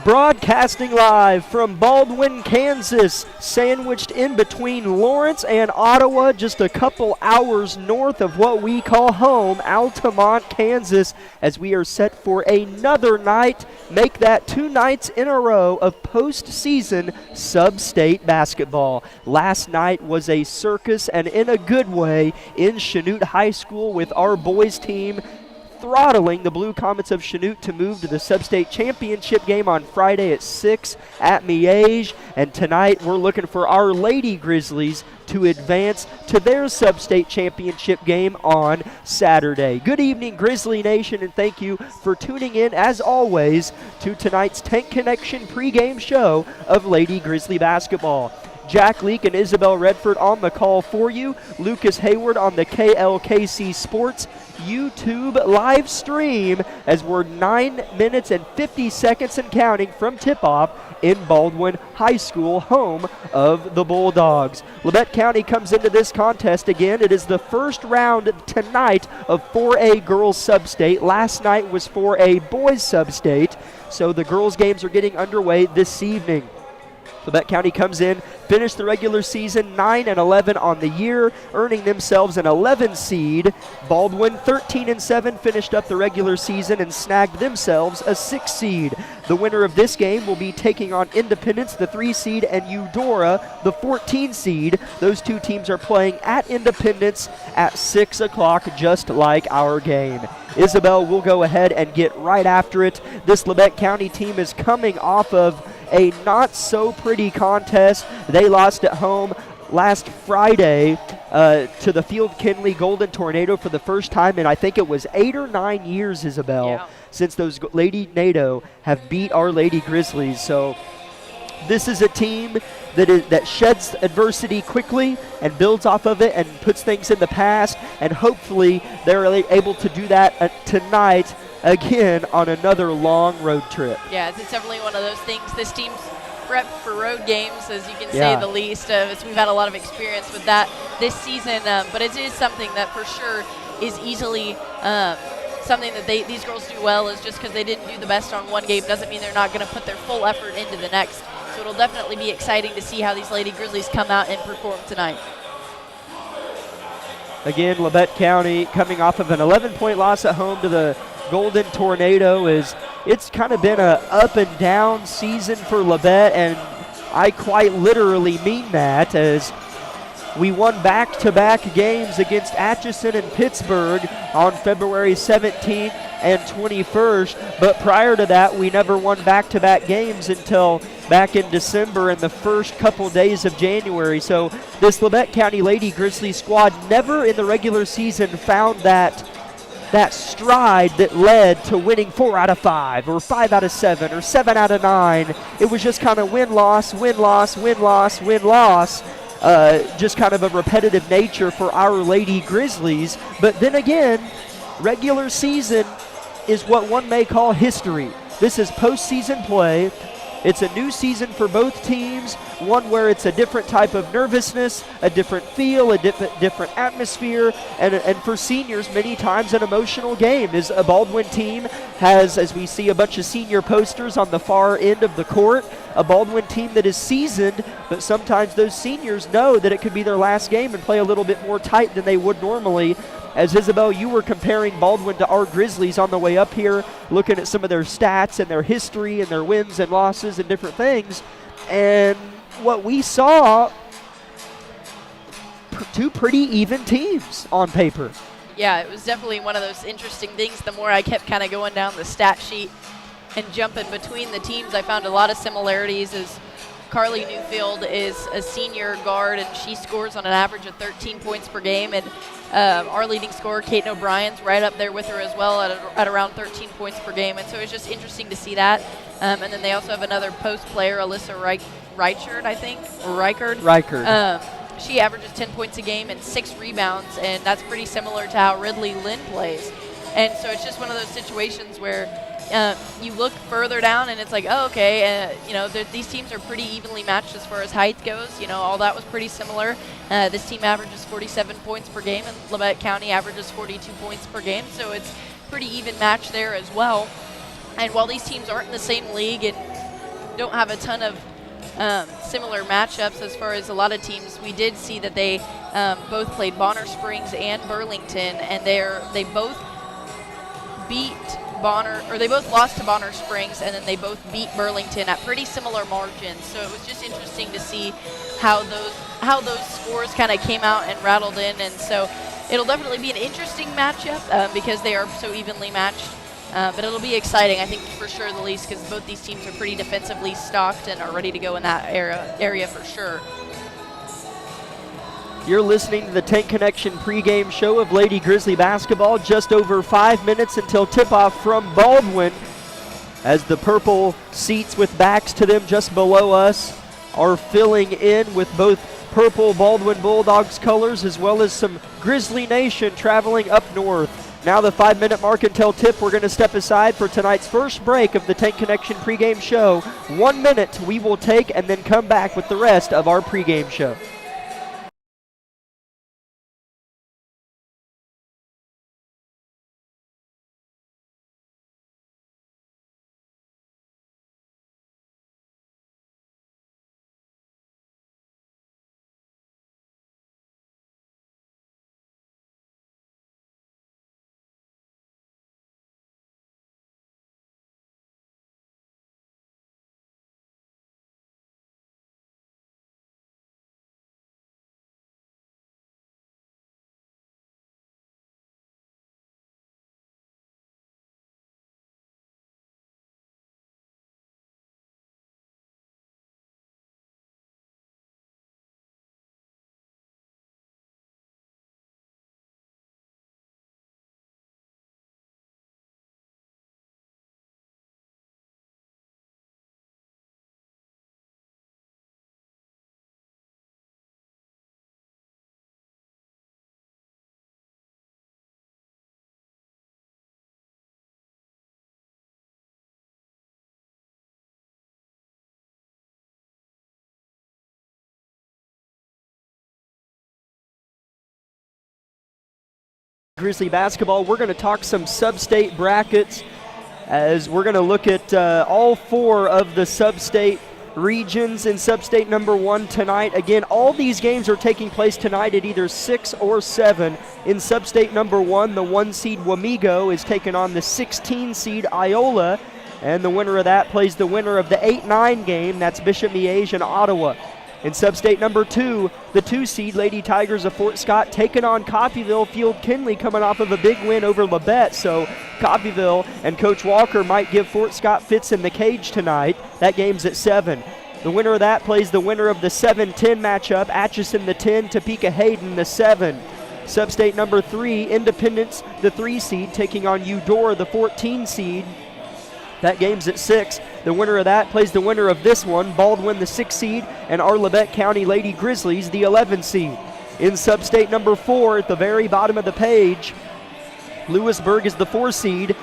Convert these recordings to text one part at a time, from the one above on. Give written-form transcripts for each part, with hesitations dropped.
Broadcasting live from Baldwin, Kansas, sandwiched in between Lawrence and Ottawa, just a couple hours north of what we call home, Altamont, Kansas, as we are set for another night, make that 2 nights in a row of postseason sub-state basketball. Last night was a circus, and in a good way, in Chanute High School with our boys team throttling the Blue Comets of Chanute to move to the Sub-State Championship game on Friday at 6 at Miege. And tonight we're looking for our Lady Grizzlies to advance to their Sub-State Championship game on Saturday. Good evening, Grizzly Nation, and thank you for tuning in, as always, to tonight's Tank Connection pregame show of Lady Grizzly basketball. Jack Leake and Isabel Redford on the call for you. Lucas Hayward on the KLKC Sports YouTube live stream as we're 9 minutes and 50 seconds and counting from tip-off in Baldwin High School, home of the Bulldogs. Labette County comes into this contest again. It is the first round tonight of 4A Girls Sub-State. Last night was 4A Boys Sub-State, so the girls' games are getting underway this evening. Labette County comes in, finished the regular season 9-11 on the year, earning themselves an 11 seed. Baldwin 13-7 finished up the regular season and snagged themselves a 6 seed. The winner of this game will be taking on Independence, the 3 seed, and Eudora, the 14 seed. Those two teams are playing at Independence at 6 o'clock, just like our game. Isabel will go ahead and get right after it. This Labette County team is coming off of a not-so-pretty contest. They lost at home last Friday to the Field Kinley Golden Tornado for the first time in I think it was 8 or 9 years, Isabel, since those Lady NATO have beat our Lady Grizzlies. So this is a team that sheds adversity quickly and builds off of it and puts things in the past, and hopefully they're able to do that tonight again on another long road trip. Yeah, it's definitely one of those things. This team's prepped for road games, as you can say the least. We've had a lot of experience with that this season, but it is something that for sure is easily something that these girls do well. Is just because they didn't do the best on one game doesn't mean they're not going to put their full effort into the next. So it'll definitely be exciting to see how these Lady Grizzlies come out and perform tonight. Again, Labette County coming off of an 11-point loss at home to the Golden Tornado. It's kind of been a up and down season for Labette, and I quite literally mean that, as we won back-to-back games against Atchison and Pittsburgh on February 17th and 21st, but prior to that we never won back-to-back games until back in December and the first couple days of January. So this Labette County Lady Grizzly squad never in the regular season found that stride that led to winning 4 out of 5 or 5 out of 7 or 7 out of 9. It was just kind of win-loss, win-loss, win-loss, win-loss. Just kind of a repetitive nature for our Lady Grizzlies. But then again, regular season is what one may call history. This is postseason play. It's a new season for both teams, one where it's a different type of nervousness, a different feel, a different atmosphere, and for seniors, many times an emotional game. As a Baldwin team has, as we see a bunch of senior posters on the far end of the court, a Baldwin team that is seasoned, but sometimes those seniors know that it could be their last game and play a little bit more tight than they would normally. As Isabel, you were comparing Baldwin to our Grizzlies on the way up here, looking at some of their stats and their history and their wins and losses and different things. And what we saw, two pretty even teams on paper. Yeah, it was definitely one of those interesting things. The more I kept kind of going down the stat sheet and jumping between the teams, I found a lot of similarities. As Carly Newfield is a senior guard, and she scores on an average of 13 points per game. And our leading scorer, Kate O'Brien's, right up there with her as well at around 13 points per game. And so it's just interesting to see that. And then they also have another post player, Alyssa Reichard, I think, or Reichard. She averages 10 points a game and 6 rebounds, and that's pretty similar to how Ridley Lynn plays. And so it's just one of those situations where you look further down and it's like, oh, okay, these teams are pretty evenly matched as far as height goes. All that was pretty similar. This team averages 47 points per game, and Labette County averages 42 points per game, so it's pretty even match there as well. And while these teams aren't in the same league and don't have a ton of similar matchups as far as a lot of teams. We did see that they both played Bonner Springs and Burlington, and they both beat Bonner, or they both lost to Bonner Springs, and then they both beat Burlington at pretty similar margins. So it was just interesting to see how those scores kind of came out and rattled in, and so it'll definitely be an interesting matchup because they are so evenly matched. But it'll be exciting, I think, for sure, the least, because both these teams are pretty defensively stocked and are ready to go in that area for sure. You're listening to the Tank Connection pregame show of Lady Grizzly basketball. Just over 5 minutes until tip-off from Baldwin, as the purple seats with backs to them just below us are filling in with both purple Baldwin Bulldogs colors as well as some Grizzly Nation traveling up north. Now the 5-minute mark until tip. We're going to step aside for tonight's first break of the Tank Connection pregame show. 1 minute we will take and then come back with the rest of our pregame show. Grizzly basketball. We're going to talk some sub-state brackets as we're going to look at all 4 of the sub-state regions in sub-state number 1 tonight. Again, all these games are taking place tonight at either 6 or 7. In sub-state number 1, the 1 seed Wamego is taking on the 16 seed Iola, and the winner of that plays the winner of the 8-9 game. That's Bishop Miege and Ottawa. In sub-state number 2, the 2 seed Lady Tigers of Fort Scott taking on Coffeyville. Field Kinley coming off of a big win over Labette, so Coffeyville and Coach Walker might give Fort Scott fits in the cage tonight. That game's at 7. The winner of that plays the winner of the 7-10 matchup, Atchison the 10, Topeka Hayden the 7. Sub-state number 3, Independence the 3 seed taking on Eudora the 14 seed. That game's at 6. The winner of that plays the winner of this one, Baldwin the 6 seed, and our Labette County Lady Grizzlies the 11 seed. In sub-state number 4, at the very bottom of the page, Lewisburg is the 4 seed,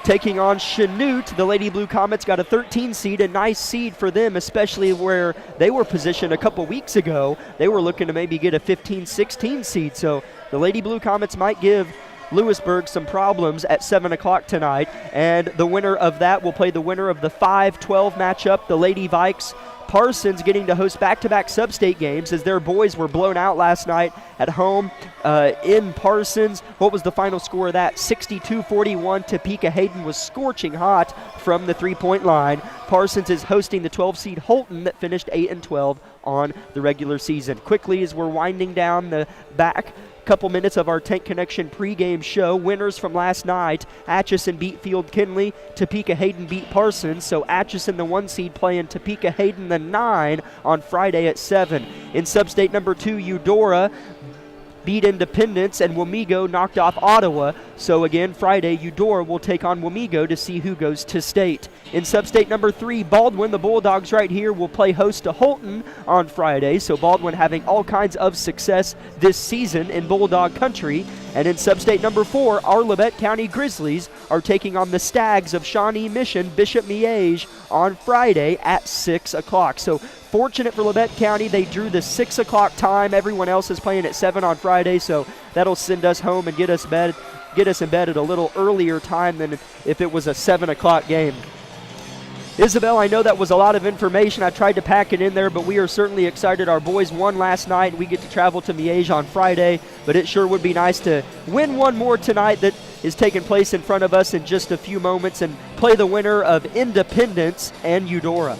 taking on Chanute. The Lady Blue Comets got a 13 seed, a nice seed for them, especially where they were positioned a couple weeks ago. They were looking to maybe get a 15-16 seed, so the Lady Blue Comets might give Lewisburg some problems at 7 o'clock tonight, and the winner of that will play the winner of the 5-12 matchup, the Lady Vikes Parsons, getting to host back-to-back sub-state games as their boys were blown out last night at home in Parsons. What was the final score of that? 62-41. Topeka Hayden was scorching hot from the three-point line. Parsons is hosting the 12-seed Holton that finished 8-12 on the regular season. Quickly, as we're winding down the back couple minutes of our Tank Connection pregame show, winners from last night: Atchison beat Field Kinley, Topeka Hayden beat Parsons, so Atchison the 1 seed playing Topeka Hayden the 9 on Friday at 7. In sub-state number 2, Eudora beat Independence, and Wamego knocked off Ottawa. So again, Friday, Eudora will take on Wamego to see who goes to state. In sub-state number 3, Baldwin, the Bulldogs right here, will play host to Holton on Friday. So Baldwin having all kinds of success this season in Bulldog country. And in sub-state number 4, our Labette County Grizzlies are taking on the Stags of Shawnee Mission, Bishop Miege, on Friday at 6 o'clock. So fortunate for Labette County, they drew the 6 o'clock time. Everyone else is playing at 7 on Friday, so that'll send us home and get us in bed at a little earlier time than if it was a 7 o'clock game. Isabel, I know that was a lot of information. I tried to pack it in there, but we are certainly excited. Our boys won last night. We get to travel to Miege on Friday, but it sure would be nice to win one more tonight that is taking place in front of us in just a few moments and play the winner of Independence and Eudora.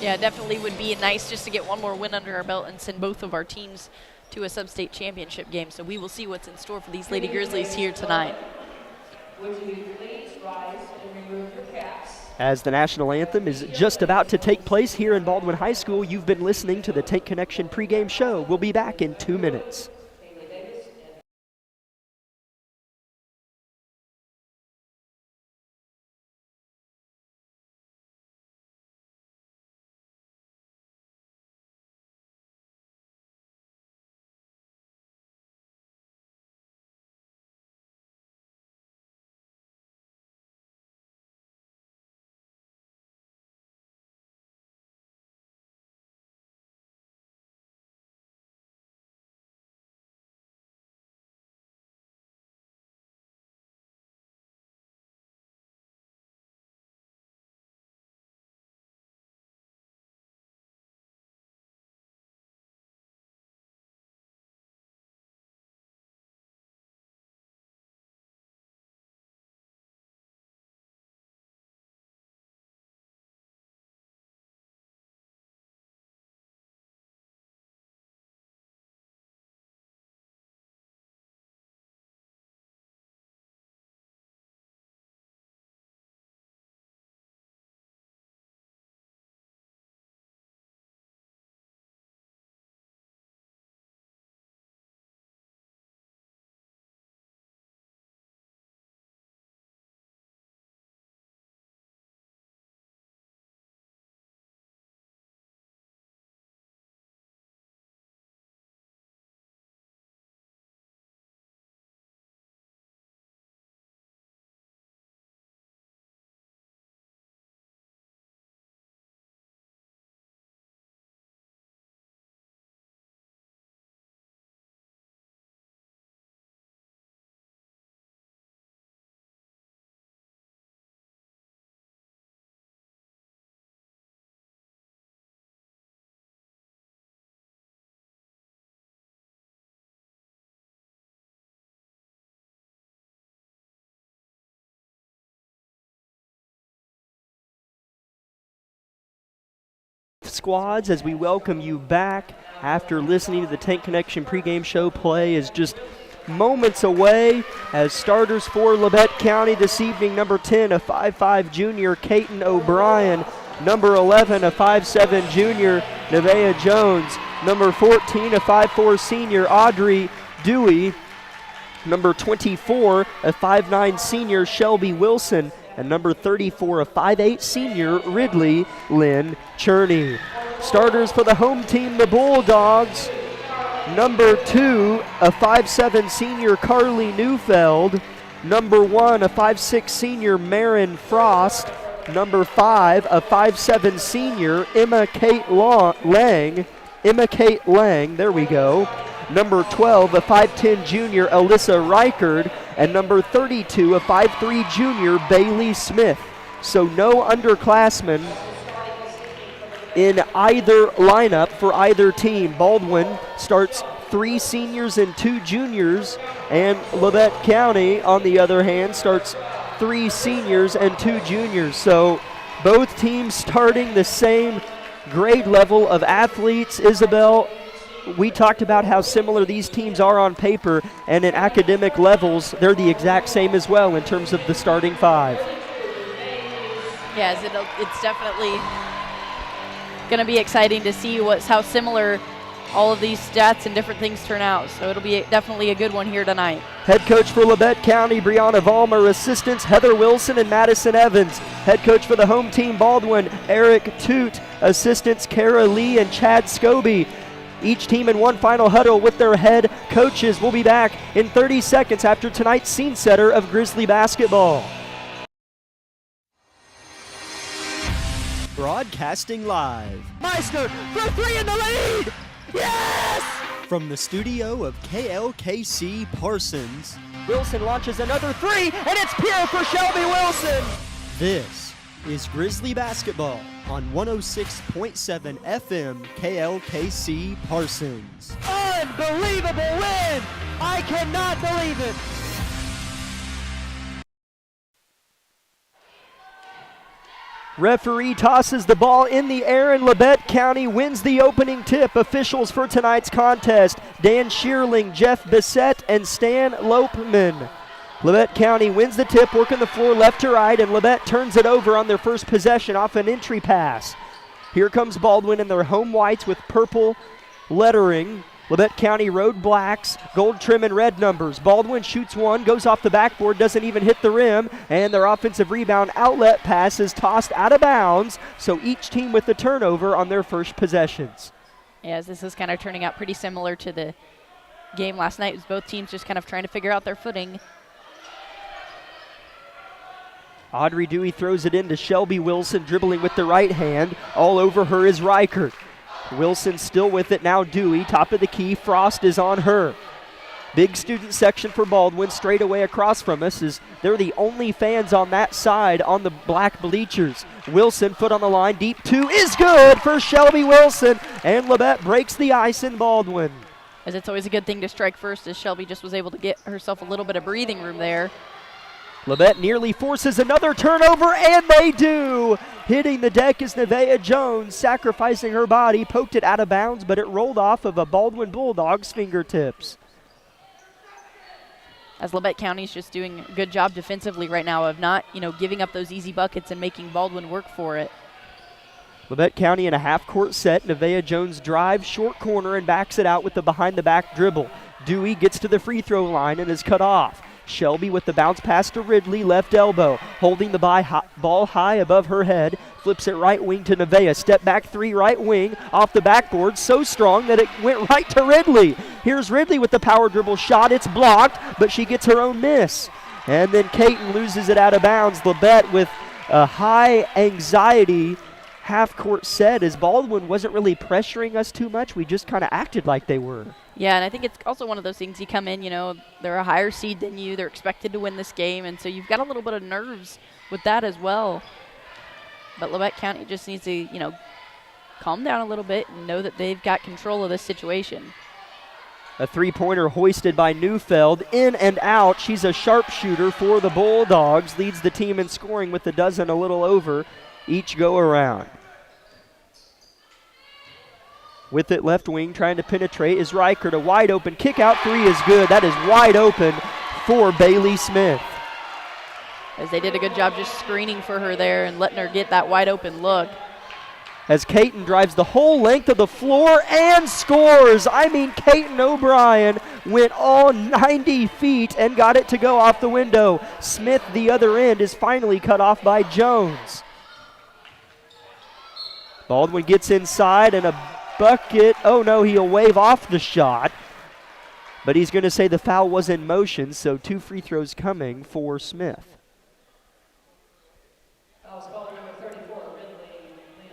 Yeah, definitely would be nice just to get one more win under our belt and send both of our teams to a sub-state championship game. So we will see what's in store for these Lady Grizzlies here tonight. Would you please rise and remove your caps? As the national anthem is just about to take place here in Baldwin High School, you've been listening to the Tank Connection pregame show. We'll be back in 2 minutes. Squads, as we welcome you back after listening to the Tank Connection pregame show. Play is just moments away as starters for Labette County this evening. Number 10, a 5'5 junior, Caton O'Brien. Number 11, a 5'7 junior, Nevaeh Jones. Number 14, a 5'4 senior, Audrey Dewey. Number 24, a 5'9 senior, Shelby Wilson. And number 34, a 5'8 senior, Ridley Lynn Cherney. Starters for the home team, the Bulldogs. Number 2, a 5'7 senior, Carly Neufeld. Number 1, a 5'6 senior, Marin Frost. Number 5, a 5'7 senior, Emma Kate Lang, there we go. Number 12, a 5'10 junior, Alyssa Reichard. And number 32, a 5'3 junior, Bailey Smith. So no underclassmen in either lineup for either team. Baldwin starts 3 seniors and 2 juniors, and Labette County, on the other hand, starts 3 seniors and 2 juniors. So both teams starting the same grade level of athletes. Isabel, we talked about how similar these teams are on paper, and in academic levels, they're the exact same as well in terms of the starting 5. Yes, it's definitely going to be exciting to see how similar all of these stats and different things turn out. So it'll be definitely a good one here tonight. Head coach for Labette County, Brianna Vollmer. Assistants, Heather Wilson and Madison Evans. Head coach for the home team, Baldwin, Eric Toot. Assistants, Kara Lee and Chad Scobie. Each team in one final huddle with their head coaches. We'll be back in 30 seconds after tonight's scene setter of Grizzly basketball. Broadcasting live. Meister for 3 in the lead! Yes! From the studio of KLKC Parsons. Wilson launches another 3, and it's pure for Shelby Wilson. This is Grizzly Basketball on 106.7 FM KLKC Parsons. Unbelievable win! I cannot believe it! Referee tosses the ball in the air and Labette County wins the opening tip. Officials for tonight's contest, Dan Shearling, Jeff Bissett, and Stan Lopeman. Labette County wins the tip, working the floor left to right, and Labette turns it over on their first possession off an entry pass. Here comes Baldwin in their home whites with purple lettering. Labette County road blacks, gold trim and red numbers. Baldwin shoots one, goes off the backboard, doesn't even hit the rim, and their offensive rebound outlet pass is tossed out of bounds, so each team with the turnover on their first possessions. Yes, this is kind of turning out pretty similar to the game last night. It was both teams just kind of trying to figure out their footing. Audrey Dewey throws it into Shelby Wilson, dribbling with the right hand. All over her is Reichert. Wilson still with it now. Dewey, top of the key. Frost is on her. Big student section for Baldwin, straight away across from us, as they're the only fans on that side on the black bleachers. Wilson, foot on the line, deep two is good for Shelby Wilson, and Labette breaks the ice in Baldwin. As it's always a good thing to strike first, as Shelby just was able to get herself a little bit of breathing room there. Labette nearly forces another turnover, and they do! Hitting the deck is Nevaeh Jones, sacrificing her body, poked it out of bounds, but it rolled off of a Baldwin Bulldog's fingertips. As Labette County's just doing a good job defensively right now of not, giving up those easy buckets and making Baldwin work for it. Labette County in a half-court set. Nevaeh Jones drives short corner and backs it out with the behind-the-back dribble. Dewey gets to the free throw line and is cut off. Shelby with the bounce pass to Ridley, left elbow, holding the ball high above her head, flips it right wing to Nevaeh. Step back three, right wing, off the backboard, so strong that it went right to Ridley. Here's Ridley with the power dribble shot. It's blocked, but she gets her own miss. And then Caton loses it out of bounds. Labette with a high anxiety half-court set, as Baldwin wasn't really pressuring us too much. We just kind of acted like they were. Yeah, and I think it's also one of those things, you come in, they're a higher seed than you. They're expected to win this game, and so you've got a little bit of nerves with that as well. But Labette County just needs to, calm down a little bit and know that they've got control of this situation. A three-pointer hoisted by Neufeld, in and out. She's a sharpshooter for the Bulldogs, leads the team in scoring with a dozen a little over each go around. With it left wing, trying to penetrate is Reichert. A wide open kick out three is good. That is wide open for Bailey Smith. As they did a good job just screening for her there and letting her get that wide open look. As Caton drives the whole length of the floor and scores. Caton O'Brien went all 90 feet and got it to go off the window. Smith, the other end, is finally cut off by Jones. Baldwin gets inside and a bucket. Oh no, he'll wave off the shot. But he's going to say the foul was in motion, so 2 free throws coming for Smith.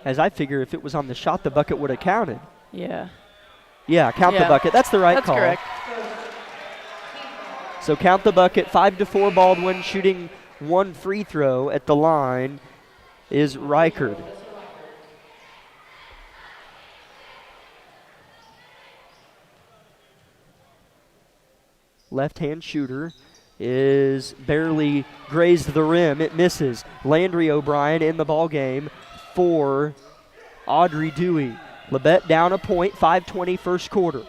As I figure if it was on the shot, the bucket would have counted. Yeah. Yeah, count the bucket. That's the right call. That's correct. So count the bucket. 5-4 Baldwin, shooting 1 free throw at the line is Reichert. Left-hand shooter is barely grazed the rim. It misses. Landry O'Brien in the ball game for Audrey Dewey. Labette down a point, 5:20 first quarter.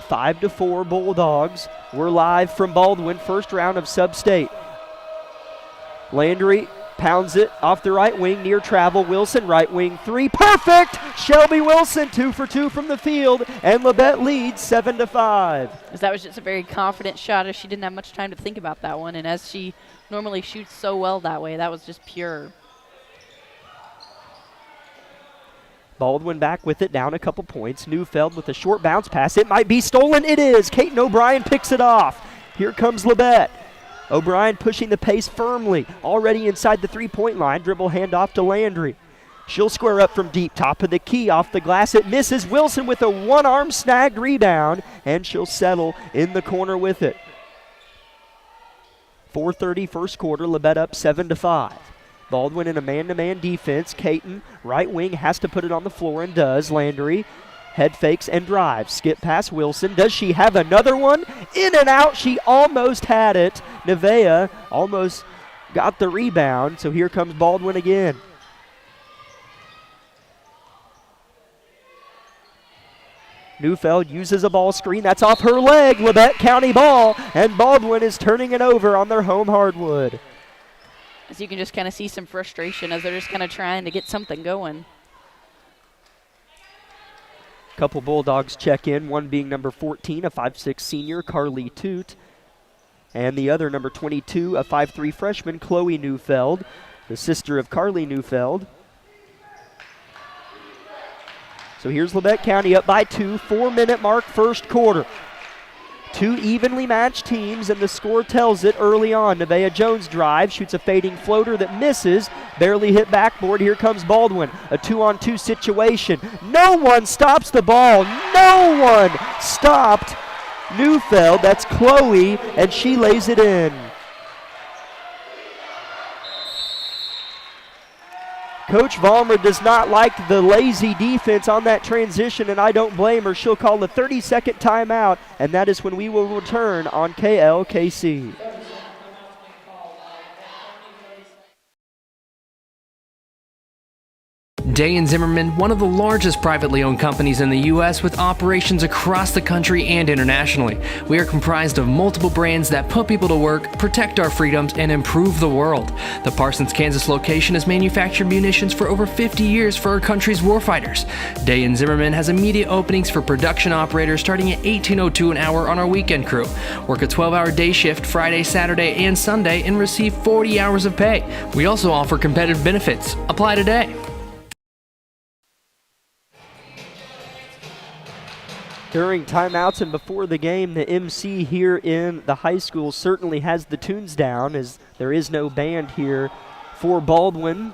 5-4 Bulldogs. We're live from Baldwin, first round of Sub-State. Landry pounds it off the right wing, near travel. Wilson, right wing three, perfect! Shelby Wilson, 2 for 2 from the field, and Labette leads 7-5. That was just a very confident shot, as she didn't have much time to think about that one, and as she normally shoots so well that way, that was just pure. Baldwin back with it, down a couple points. Neufeld with a short bounce pass. It might be stolen. It is. Caton O'Brien picks it off. Here comes Labette. O'Brien pushing the pace firmly, already inside the three-point line. Dribble handoff to Landry. She'll square up from deep, top of the key, off the glass. It misses. Wilson with a one-arm snagged rebound, and she'll settle in the corner with it. 4:30 first quarter, Labette up 7-5. Baldwin in a man-to-man defense. Caton, right wing, has to put it on the floor and does. Landry head fakes and drives. Skip past Wilson. Does she have another one? In and out. She almost had it. Nevaeh almost got the rebound. So here comes Baldwin again. Neufeld uses a ball screen. That's off her leg. Labette County ball. And Baldwin is turning it over on their home hardwood. As you can just kind of see some frustration as they're just kind of trying to get something going. Couple Bulldogs check in, one being number 14, a 5'6 senior, Carly Toot, and the other number 22, a 5'3 freshman, Chloe Neufeld, the sister of Carly Neufeld. So here's Labette County up by 2, 4-minute mark, first quarter. Two evenly matched teams, and the score tells it early on. Nevaeh Jones drives, shoots a fading floater that misses, barely hit backboard. Here comes Baldwin, a 2-on-2 situation. No one stops the ball. No one stopped Neufeld. That's Chloe, and she lays it in. Coach Vollmer does not like the lazy defense on that transition, and I don't blame her. She'll call a 30-second timeout, and that is when we will return on KLKC. Day & Zimmerman, one of the largest privately owned companies in the U.S. with operations across the country and internationally. We are comprised of multiple brands that put people to work, protect our freedoms, and improve the world. The Parsons, Kansas location has manufactured munitions for over 50 years for our country's warfighters. Day & Zimmerman has immediate openings for production operators starting at $18.02 an hour on our weekend crew. Work a 12-hour day shift Friday, Saturday, and Sunday and receive 40 hours of pay. We also offer competitive benefits. Apply today. During timeouts and before the game, the MC here in the high school certainly has the tunes down, as there is no band here for Baldwin.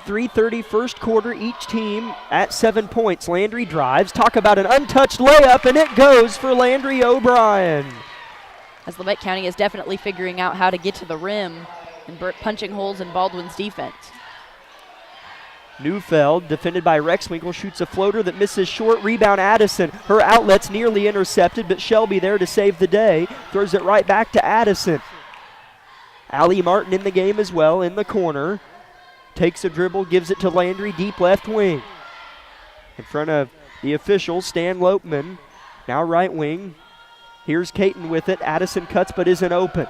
3:30 first quarter, each team at 7 points. Landry drives. Talk about an untouched layup, and it goes for Landry O'Brien. As Labette County is definitely figuring out how to get to the rim and punching holes in Baldwin's defense. Neufeld, defended by Rexwinkle, shoots a floater that misses short. Rebound Addison. Her outlet's nearly intercepted, but Shelby there to save the day. Throws it right back to Addison. Allie Martin in the game as well, in the corner. Takes a dribble, gives it to Landry, deep left wing. In front of the officials, Stan Lopeman, now right wing. Here's Caton with it. Addison cuts but isn't open.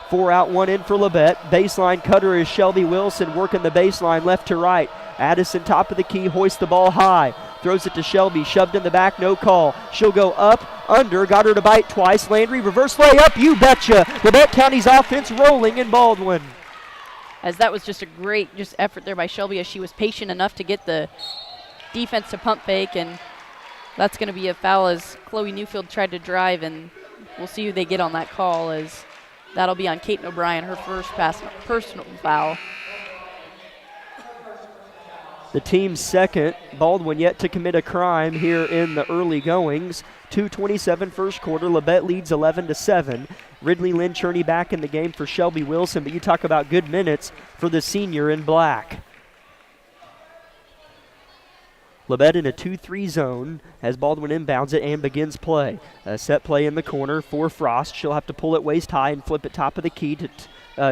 4 out, 1 in for Labette. Baseline cutter is Shelby Wilson working the baseline left to right. Addison top of the key, hoists the ball high. Throws it to Shelby, shoved in the back, no call. She'll go up, under, got her to bite twice. Landry, reverse layup, you betcha. Labette County's offense rolling in Baldwin. As that was just a great effort there by Shelby, as she was patient enough to get the defense to pump fake, and that's going to be a foul as Chloe Neufeld tried to drive, and we'll see who they get on that call, as that'll be on Caton O'Brien, her first personal foul. The team's second. Baldwin yet to commit a crime here in the early goings. 2:27 first quarter. Labette leads 11-7. Ridley Lynn Cherney back in the game for Shelby Wilson, but you talk about good minutes for the senior in black. Labette in a 2-3 zone as Baldwin inbounds it and begins play. A set play in the corner for Frost. She'll have to pull it waist high and flip it top of the key to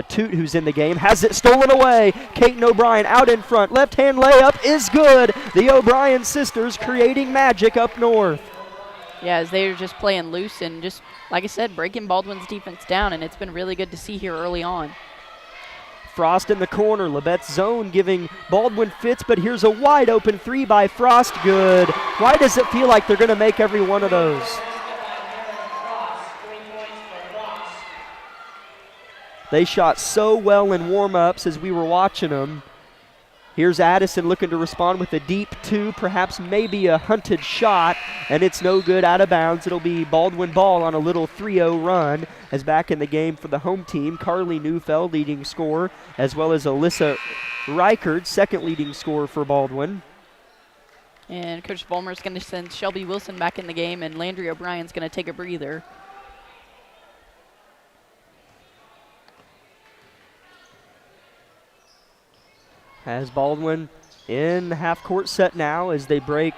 Toot, who's in the game. Has it stolen away. Caton O'Brien out in front. Left-hand layup is good. The O'Brien sisters creating magic up north. Yeah, as they're just playing loose and just, like I said, breaking Baldwin's defense down, and it's been really good to see here early on. Frost in the corner. Labette's zone giving Baldwin fits, but here's a wide open three by Frost. Good. Why does it feel like they're going to make every one of those? They shot so well in warm-ups as we were watching them. Here's Addison looking to respond with a deep two, perhaps maybe a hunted shot, and it's no good, out of bounds. It'll be Baldwin ball on a little 3-0 run, as back in the game for the home team, Carly Neufeld, leading scorer, as well as Alyssa Reichard, second leading scorer for Baldwin. And Coach Vollmer's going to send Shelby Wilson back in the game, and Landry O'Brien's going to take a breather. As Baldwin in half-court set now as they break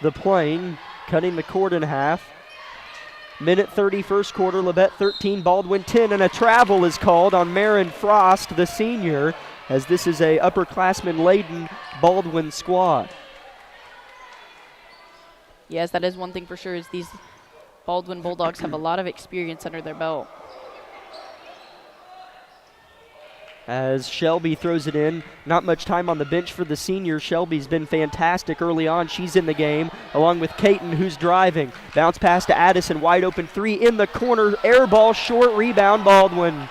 the plane, cutting the court in half. Minute 30 first quarter, Labette 13, Baldwin 10, and a travel is called on Marin Frost, the senior, as this is a upperclassman-laden Baldwin squad. Yes, that is one thing for sure, is these Baldwin Bulldogs have a lot of experience under their belt. As Shelby throws it in, not much time on the bench for the senior. Shelby's been fantastic early on. She's in the game, along with Caton, who's driving. Bounce pass to Addison, wide open three in the corner. Air ball, short rebound, Baldwin.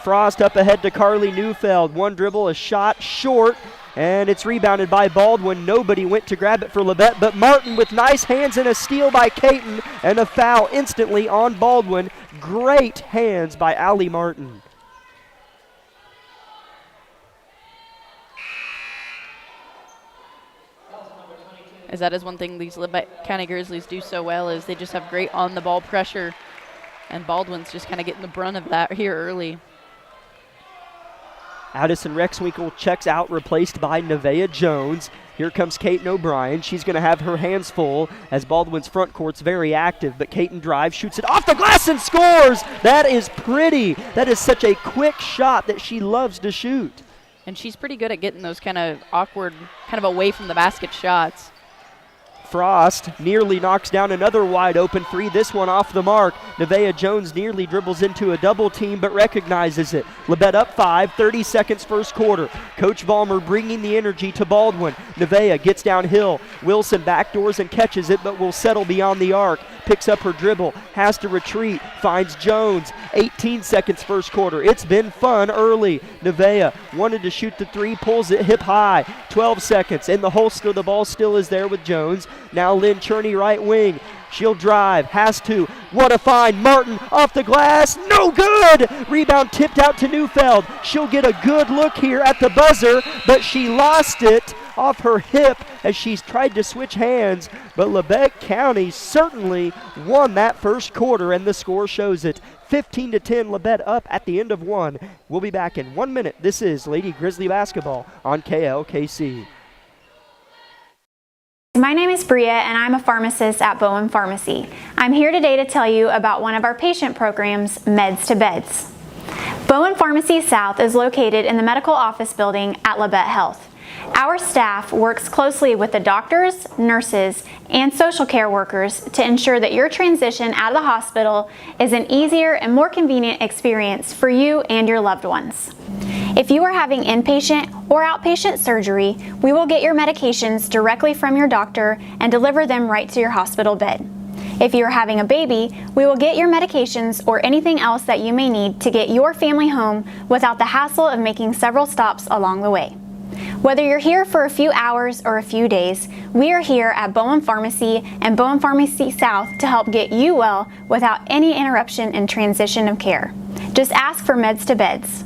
Frost up ahead to Carly Neufeld. One dribble, a shot, short, and it's rebounded by Baldwin. Nobody went to grab it for Labette, but Martin with nice hands and a steal by Caton, and a foul instantly on Baldwin. Great hands by Allie Martin. As that is one thing these Labette County Grizzlies do so well, is they just have great on-the-ball pressure, and Baldwin's just kind of getting the brunt of that here early. Addison Rexwinkle checks out, replaced by Nevaeh Jones. Here comes Caton O'Brien. She's going to have her hands full as Baldwin's front court's very active, but Caton drives, shoots it off the glass and scores! That is pretty. That is such a quick shot that she loves to shoot. And she's pretty good at getting those kind of awkward, kind of away from the basket shots. Frost nearly knocks down another wide open three, this one off the mark. Nevaeh Jones nearly dribbles into a double team but recognizes it. Labette up 5, 30 seconds first quarter. Coach Ballmer bringing the energy to Baldwin. Nevaeh gets downhill. Wilson backdoors and catches it but will settle beyond the arc. Picks up her dribble, has to retreat, finds Jones. 18 seconds first quarter. It's been fun early. Nevaeh wanted to shoot the three, pulls it hip high. 12 seconds in the holster, the ball still is there with Jones. Now Lynn Cherney right wing. She'll drive, has to. What a find. Martin off the glass. No good. Rebound tipped out to Neufeld. She'll get a good look here at the buzzer, but she lost it off her hip as she's tried to switch hands. But Labette County certainly won that first quarter, and the score shows it. 15-10, Labette up at the end of one. We'll be back in 1 minute. This is Lady Grizzly Basketball on KLKC. My name is Bria and I'm a pharmacist at Baldwin Pharmacy. I'm here today to tell you about one of our patient programs, Meds to Beds. Baldwin Pharmacy South is located in the medical office building at Labette Health. Our staff works closely with the doctors, nurses, and social care workers to ensure that your transition out of the hospital is an easier and more convenient experience for you and your loved ones. If you are having inpatient or outpatient surgery, we will get your medications directly from your doctor and deliver them right to your hospital bed. If you are having a baby, we will get your medications or anything else that you may need to get your family home without the hassle of making several stops along the way. Whether you're here for a few hours or a few days, we are here at Baldwin Pharmacy and Baldwin Pharmacy South to help get you well without any interruption in transition of care. Just ask for Meds to Beds.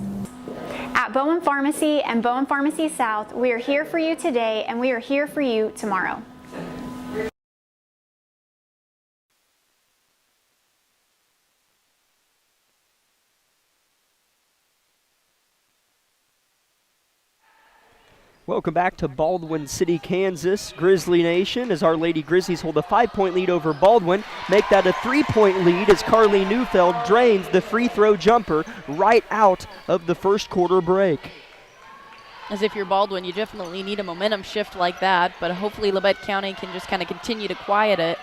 At Baldwin Pharmacy and Baldwin Pharmacy South, we are here for you today and we are here for you tomorrow. Welcome back to Baldwin City, Kansas. Grizzly Nation, as our Lady Grizzlies hold a 5-point lead over Baldwin. Make that a 3-point lead as Carly Neufeld drains the free throw jumper right out of the first quarter break. As if you're Baldwin, you definitely need a momentum shift like that, but hopefully Labette County can just kind of continue to quiet it.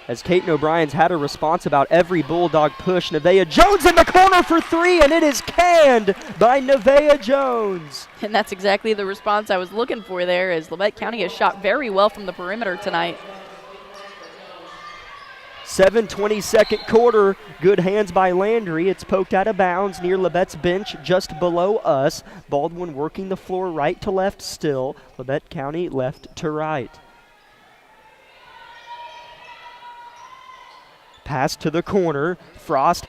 As Caton O'Brien's had a response about every Bulldog push. Nevaeh Jones in the corner for three, and it is canned by Nevaeh Jones. And that's exactly the response I was looking for there, as Labette County has shot very well from the perimeter tonight. 7:22 quarter, good hands by Landry. It's poked out of bounds near Labette's bench just below us. Baldwin working the floor right to left still. Labette County left to right. Pass to the corner, Frost.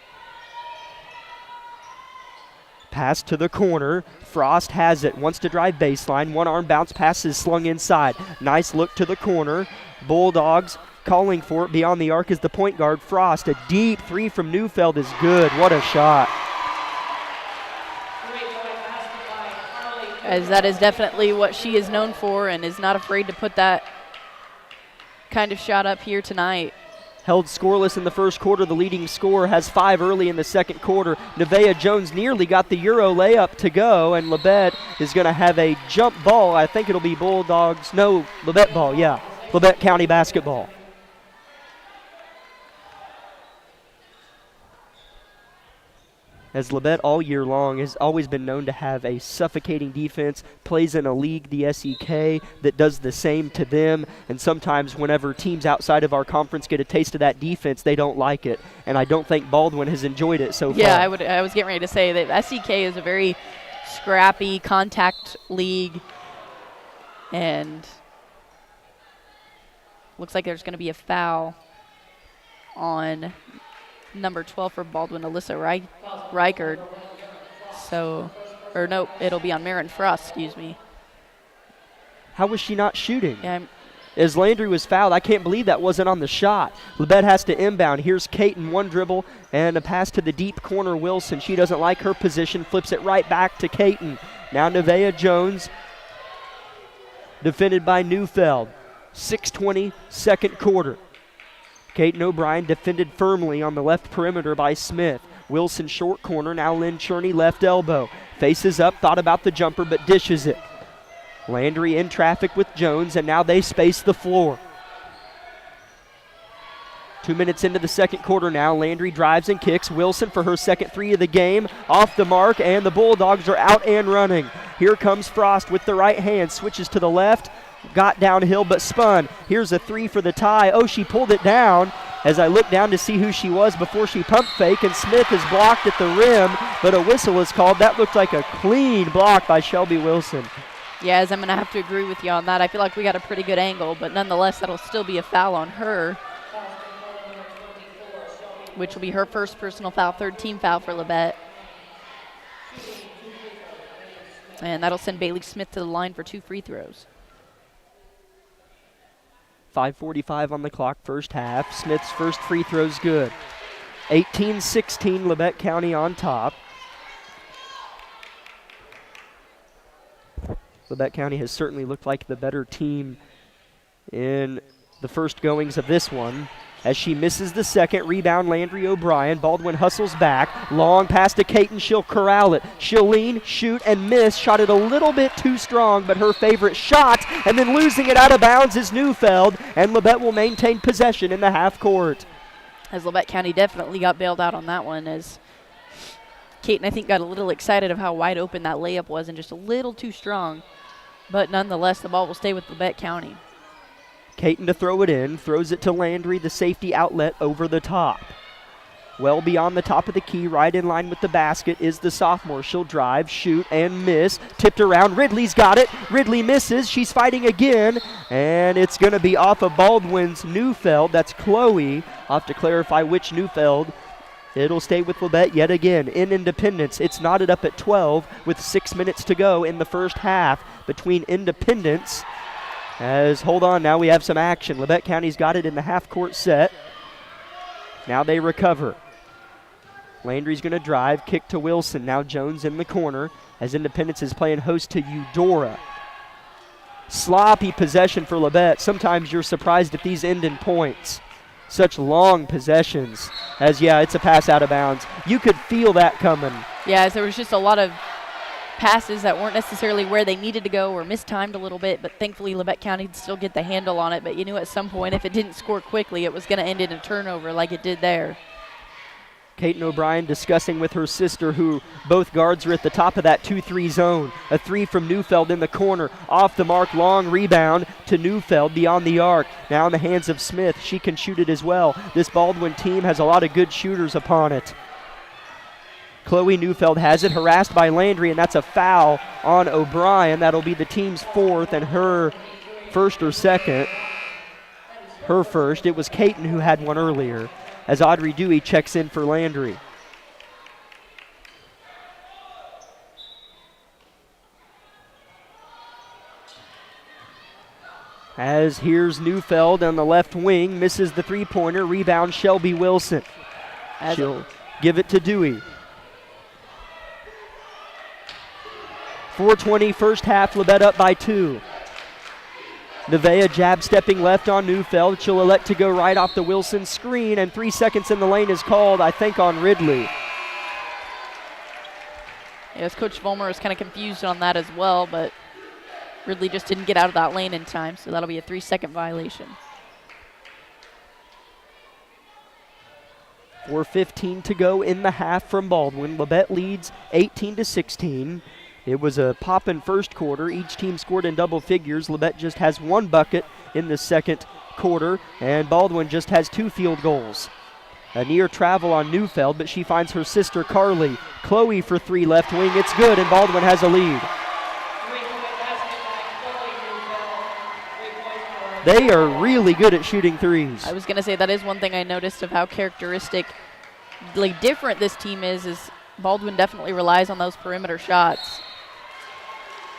Pass to the corner, Frost has it, wants to drive baseline. One arm bounce pass is slung inside. Nice look to the corner. Bulldogs calling for it beyond the arc is the point guard, Frost. A deep three from Neufeld is good. What a shot. as that is definitely what she is known for and is not afraid to put that kind of shot up here tonight. Held scoreless in the first quarter. The leading scorer has 5 early in the second quarter. Nevaeh Jones nearly got the Euro layup to go, and Labette is going to have a jump ball. I think it'll be Bulldogs. No, Labette ball, yeah. Labette County basketball. As Labette all year long has always been known to have a suffocating defense, plays in a league, the SEK, that does the same to them, and sometimes whenever teams outside of our conference get a taste of that defense, they don't like it, and I don't think Baldwin has enjoyed it so far. Yeah, I was getting ready to say that SEK is a very scrappy contact league, and looks like there's going to be a foul on number 12 for Baldwin, Alyssa Reichard. So, or nope, it'll be on Marin Frost, excuse me. How was she not shooting? Yeah, as Landry was fouled, I can't believe that wasn't on the shot. Labette has to inbound. Here's Caton, one dribble, and a pass to the deep corner, Wilson. She doesn't like her position, flips it right back to Caton. Now Nevaeh Jones, defended by Neufeld. 6:20, second quarter. Caton O'Brien defended firmly on the left perimeter by Smith. Wilson short corner, now Lynn Cherney left elbow. Faces up, thought about the jumper, but dishes it. Landry in traffic with Jones, and now they space the floor. 2 minutes into the second quarter now. Landry drives and kicks. Wilson for her second 3 of the game. Off the mark, and the Bulldogs are out and running. Here comes Frost with the right hand. Switches to the left. Got downhill but spun. Here's a 3 for the tie. Oh, she pulled it down. As I look down to see who she was before she pump fake, and Smith is blocked at the rim, but a whistle is called. That looked like a clean block by Shelby Wilson. Yeah, as I'm going to have to agree with you on that. I feel like we got a pretty good angle, but nonetheless, that'll still be a foul on her, which will be her first personal foul, third team foul for Labette. And that'll send Bailey Smith to the line for 2 free throws. 5:45 on the clock, first half. Smith's first free throw's good. 18-16, Labette County on top. Labette County has certainly looked like the better team in the first goings of this one. As she misses the second, rebound Landry O'Brien. Baldwin hustles back. Long pass to Caton. She'll corral it. She'll lean, shoot, and miss. Shot it a little bit too strong, but her favorite shot. And then losing it out of bounds is Neufeld. And Labette will maintain possession in the half court. As Labette County definitely got bailed out on that one, as Caton, I think, got a little excited of how wide open that layup was and just a little too strong. But nonetheless, the ball will stay with Labette County. Caton to throw it in, throws it to Landry, the safety outlet over the top. Well beyond the top of the key, right in line with the basket is the sophomore. She'll drive, shoot, and miss. Tipped around, Ridley's got it. Ridley misses, she's fighting again, and it's going to be off of Baldwin's Neufeld. That's Chloe. I'll have to clarify which Neufeld. It'll stay with Labette yet again in Independence. It's knotted up at 12 with 6 minutes to go in the first half between Independence. Hold on, now we have some action. Labette County's got it in the half-court set. Now they recover. Landry's going to drive, kick to Wilson. Now Jones in the corner as Independence is playing host to Eudora. Sloppy possession for Labette. Sometimes you're surprised if these end in points. Such long possessions. It's a pass out of bounds. You could feel that coming. Yeah, there was just a lot of passes that weren't necessarily where they needed to go or mistimed a little bit, but thankfully Labette County could still get the handle on it. But you knew at some point if it didn't score quickly, it was going to end in a turnover like it did there. Caton O'Brien discussing with her sister, who both guards are at the top of that 2-3 zone. A 3 from Neufeld in the corner. Off the mark, long rebound to Neufeld beyond the arc. Now in the hands of Smith. She can shoot it as well. This Baldwin team has a lot of good shooters upon it. Chloe Neufeld has it, harassed by Landry, and that's a foul on O'Brien. That'll be the team's fourth and her first or second. Her first. It was Caton who had one earlier, as Audrey Dewey checks in for Landry. Here's Neufeld on the left wing, misses the three-pointer, rebound Shelby Wilson. She'll give it to Dewey. 4:20 first half, Labette up by 2. Nevaeh jab stepping left on Neufeld. She'll elect to go right off the Wilson screen, and 3 seconds in the lane is called, I think, on Ridley. Yes, Coach Vollmer was kind of confused on that as well, but Ridley just didn't get out of that lane in time, so that'll be a 3-second violation. 4:15 to go in the half from Baldwin. Labette leads 18-16. It was a poppin' first quarter. Each team scored in double figures. Labette just has 1 bucket in the second quarter, and Baldwin just has 2 field goals. A near travel on Neufeld, but she finds her sister Carly. Chloe for 3 left wing. It's good, and Baldwin has a lead. They are really good at shooting threes. I was going to say that is one thing I noticed of how characteristically different this team is Baldwin definitely relies on those perimeter shots.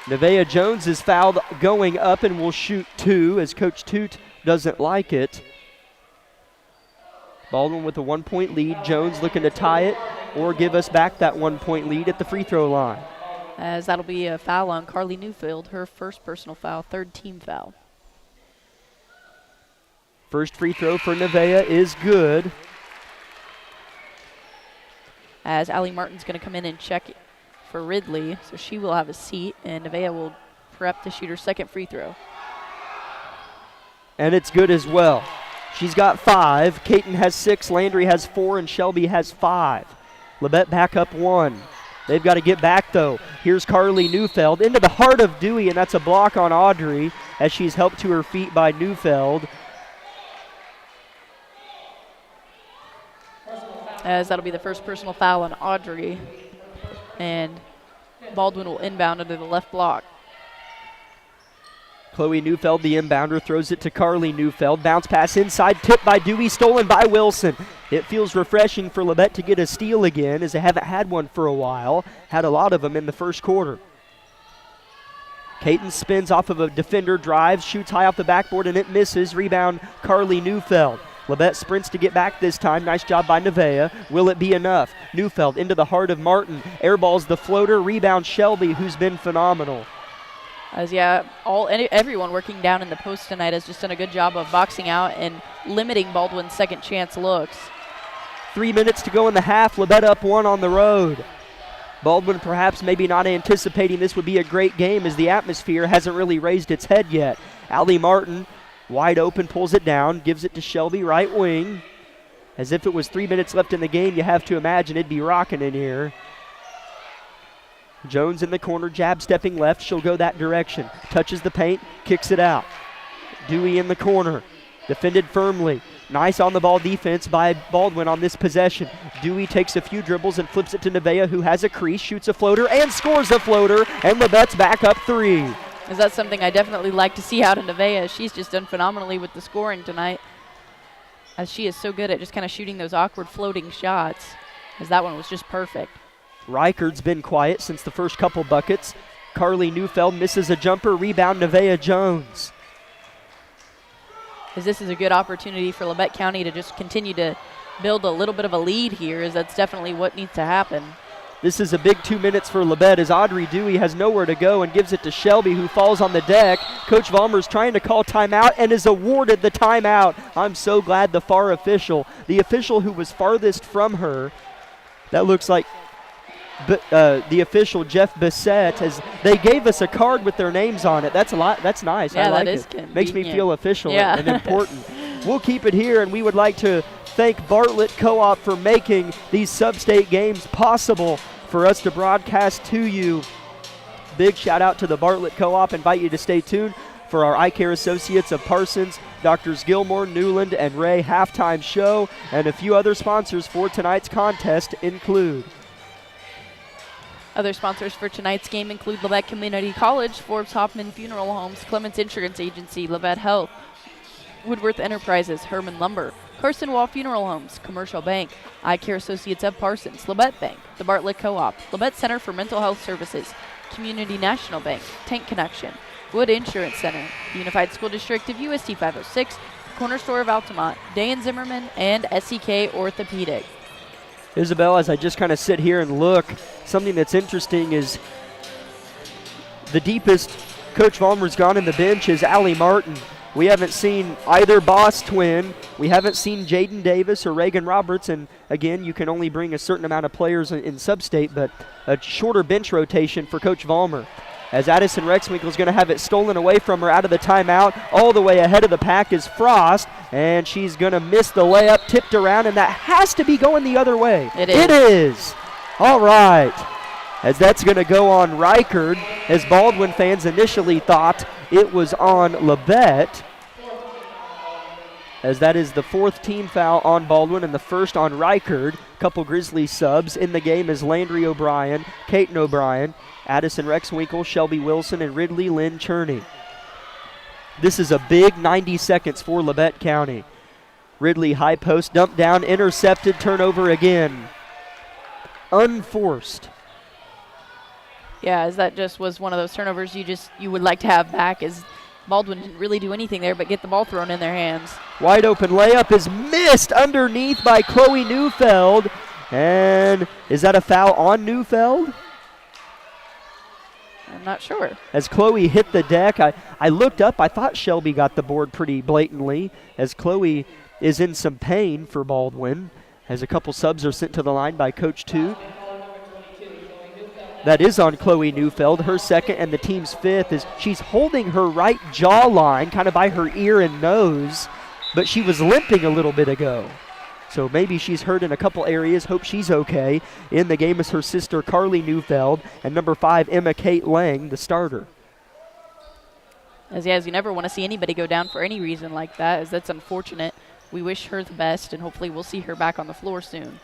Nevaeh Jones is fouled going up and will shoot 2 as Coach Toot doesn't like it. Baldwin with a 1-point lead. Jones looking to tie it or give us back that 1-point lead at the free throw line. As that'll be a foul on Carly Neufeld, her first personal foul, 3rd team foul. First free throw for Nevaeh is good. As Allie Martin's going to come in and check for Ridley, so she will have a seat, and Nevaeh will prep to shoot her second free throw. And it's good as well. She's got 5. Caton has 6, Landry has 4, and Shelby has 5. Labette back up 1. They've got to get back, though. Here's Carly Neufeld into the heart of Dewey, and that's a block on Audrey as she's helped to her feet by Neufeld. As that'll be the first personal foul on Audrey. And Baldwin will inbound under the left block. Chloe Neufeld, the inbounder, throws it to Carly Neufeld. Bounce pass inside, tipped by Dewey, stolen by Wilson. It feels refreshing for Labette to get a steal again, as they haven't had one for a while. Had a lot of them in the first quarter. Caton spins off of a defender, drives, shoots high off the backboard, and it misses. Rebound, Carly Neufeld. Labette sprints to get back this time. Nice job by Nevaeh. Will it be enough? Neufeld into the heart of Martin. Airballs the floater. Rebound Shelby, who's been phenomenal. As everyone working down in the post tonight has just done a good job of boxing out and limiting Baldwin's second chance looks. 3 minutes to go in the half. Labette up 1 on the road. Baldwin perhaps maybe not anticipating this would be a great game, as the atmosphere hasn't really raised its head yet. Allie Martin wide open, pulls it down, gives it to Shelby, right wing. As if it was 3 minutes left in the game, you have to imagine it'd be rocking in here. Jones in the corner, jab stepping left. She'll go that direction. Touches the paint, kicks it out. Dewey in the corner, defended firmly. Nice on the ball defense by Baldwin on this possession. Dewey takes a few dribbles and flips it to Nevaeh, who has a crease, shoots a floater and scores a floater, and Labette's back up 3. Is that something I definitely like to see out in Nevaeh? She's just done phenomenally with the scoring tonight, as she is so good at just kind of shooting those awkward floating shots, as that one was just perfect. Reichard's been quiet since the first couple buckets. Carly Neufeld misses a jumper, rebound Nevaeh Jones. As this is a good opportunity for Labette County to just continue to build a little bit of a lead here, as that's definitely what needs to happen. This is a big 2 minutes for Labette, as Audrey Dewey has nowhere to go and gives it to Shelby, who falls on the deck. Coach Vollmer's trying to call timeout and is awarded the timeout. I'm so glad the far official, the official who was farthest from her, that looks like the official Jeff Bissett, as they gave us a card with their names on it. That's a lot. That's nice. Yeah, I like that is it. convenient. Makes me feel official Yeah. and important. We'll keep it here, and we would like to thank Bartlett Co-op for making these sub-state games possible for us to broadcast to you. Big shout out to the Bartlett Co-op. Invite you to stay tuned for our eye care associates of Parsons, Drs. Gilmore, Newland, and Ray halftime show, and a few other sponsors for tonight's contest include. Other sponsors for tonight's game include Labette Community College, Forbes Hoffman Funeral Homes, Clements Insurance Agency, Labette Health, Woodworth Enterprises, Herman Lumber, Carson Wall Funeral Homes, Commercial Bank, Eye Care Associates of Parsons, Labette Bank, the Bartlett Co-op, Labette Center for Mental Health Services, Community National Bank, Tank Connection, Wood Insurance Center, Unified School District of USD 506, Corner Store of Altamont, Day and Zimmerman, and SEK Orthopedic. Isabel, as I just kind of sit here and look, something that's interesting is The deepest Coach Vollmer's gone in the bench is Allie Martin. We haven't seen either Boss twin. We haven't seen Jaden Davis or Reagan Roberts. And again, you can only bring a certain amount of players in Sub-state, but a shorter bench rotation for Coach Vollmer. As Addison Rexwinkle is going to have it stolen away from her out of the timeout. All the way ahead of the pack is Frost, and she's going to miss the layup, tipped around, and that has to be going the other way. It is. It is. All right. As that's going to go on Reichard, as Baldwin fans initially thought it was on Labette, as that is the 4th team foul on Baldwin and the 1st on Reichard. Couple Grizzly subs in the game is Landry O'Brien, Caton O'Brien, Addison Rexwinkle, Shelby Wilson, and Ridley Lynn Cherney. This is a big 90 seconds for Labette County. Ridley high post, dumped down, intercepted, turnover again. Unforced. Yeah, as that just was one of those turnovers you would like to have back, as Baldwin didn't really do anything there but get the ball thrown in their hands. Wide open layup is missed underneath by Chloe Neufeld. And is that a foul on Neufeld? I'm not sure. As Chloe hit the deck, I looked up. I thought Shelby got the board pretty blatantly, as Chloe is in some pain for Baldwin, as a couple subs are sent to the line by Coach Toot. That is on Chloe Neufeld, her 2nd and the team's 5th. Is she's holding her right jawline kind of by her ear and nose, but she was limping a little bit ago. So maybe she's hurt in a couple areas. Hope she's okay. In the game is her sister Carly Neufeld and number 5 Emma Kate Lang, the starter. As you never want to see anybody go down for any reason like that, as that's unfortunate. We wish her the best, and hopefully we'll see her back on the floor soon.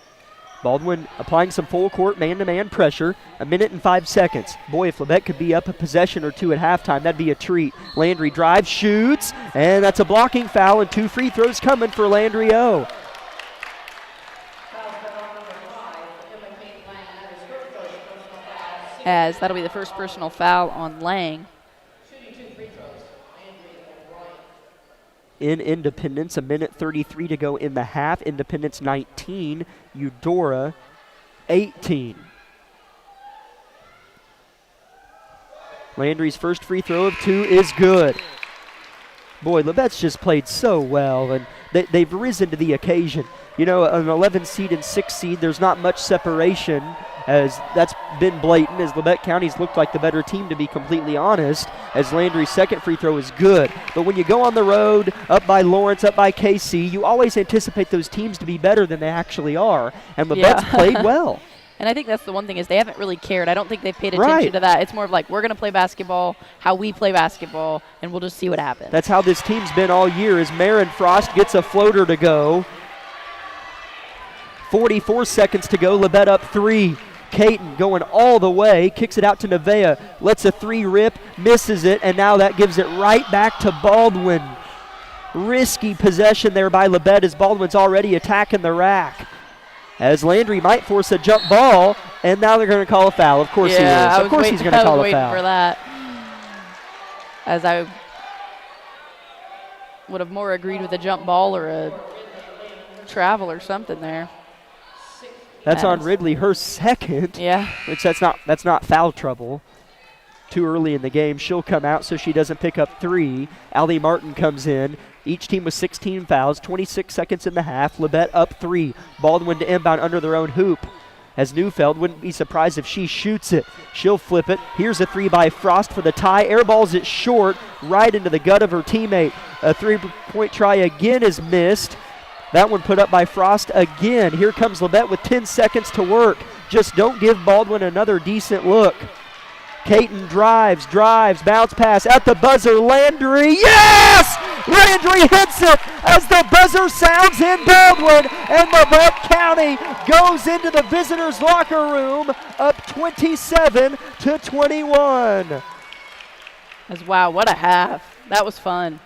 Baldwin applying some full court man-to-man pressure. 1 minute and 5 seconds. Boy, if Labette could be up a possession or two at halftime, that'd be a treat. Landry drives, shoots, and that's a blocking foul, and 2 free throws coming for Landry O. As that'll be the first personal foul on Lang. In Independence, 1 minute 33 to go in the half. Independence 19, Eudora 18. Landry's first free throw of 2 is good. Boy, Labette's just played so well, and they've risen to the occasion. You know, an 11 seed and 6 seed, there's not much separation, as that's been blatant, as Labette County's looked like the better team, to be completely honest, as Landry's second free throw is good. But when you go on the road, up by Lawrence, up by KC, you always anticipate those teams to be better than they actually are, and Labette's played well. And I think that's the one thing, is they haven't really cared. I don't think they've paid attention to that. It's more of like, we're going to play basketball how we play basketball, and we'll just see what happens. That's how this team's been all year, as Marin Frost gets a floater to go. 44 seconds to go, Labette up 3. Caton going all the way, kicks it out to Nevaeh, lets a 3 rip, misses it, and now that gives it right back to Baldwin. Risky possession there by Labette, as Baldwin's already attacking the rack. As Landry might force a jump ball, and now they're going to call a foul. Of course he is. Of course he's going to call a foul. I was waiting for that. As I would have more agreed with a jump ball or a travel or something there. That's on Ridley, her 2nd. Yeah. Which that's not foul trouble. Too early in the game. She'll come out so she doesn't pick up 3. Allie Martin comes in. Each team with 16 fouls, 26 seconds in the half. Labette up 3. Baldwin to inbound under their own hoop. As Neufeld, wouldn't be surprised if she shoots it. She'll flip it. Here's a 3 by Frost for the tie. Airballs it short, right into the gut of her teammate. A 3-point try again is missed. That one put up by Frost again. Here comes Labette with 10 seconds to work. Just don't give Baldwin another decent look. Caton drives, bounce pass at the buzzer. Landry, yes! Landry hits it as the buzzer sounds in Baldwin, and Labette County goes into the visitors' locker room up 27-21. Wow, what a half. That was fun.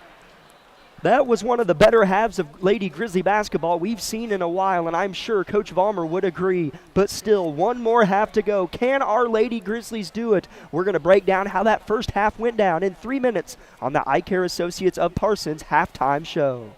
That was one of the better halves of Lady Grizzly basketball we've seen in a while, and I'm sure Coach Vollmer would agree. But still, one more half to go. Can our Lady Grizzlies do it? We're going to break down how that first half went down in 3 minutes on the Eye Care Associates of Parsons halftime show.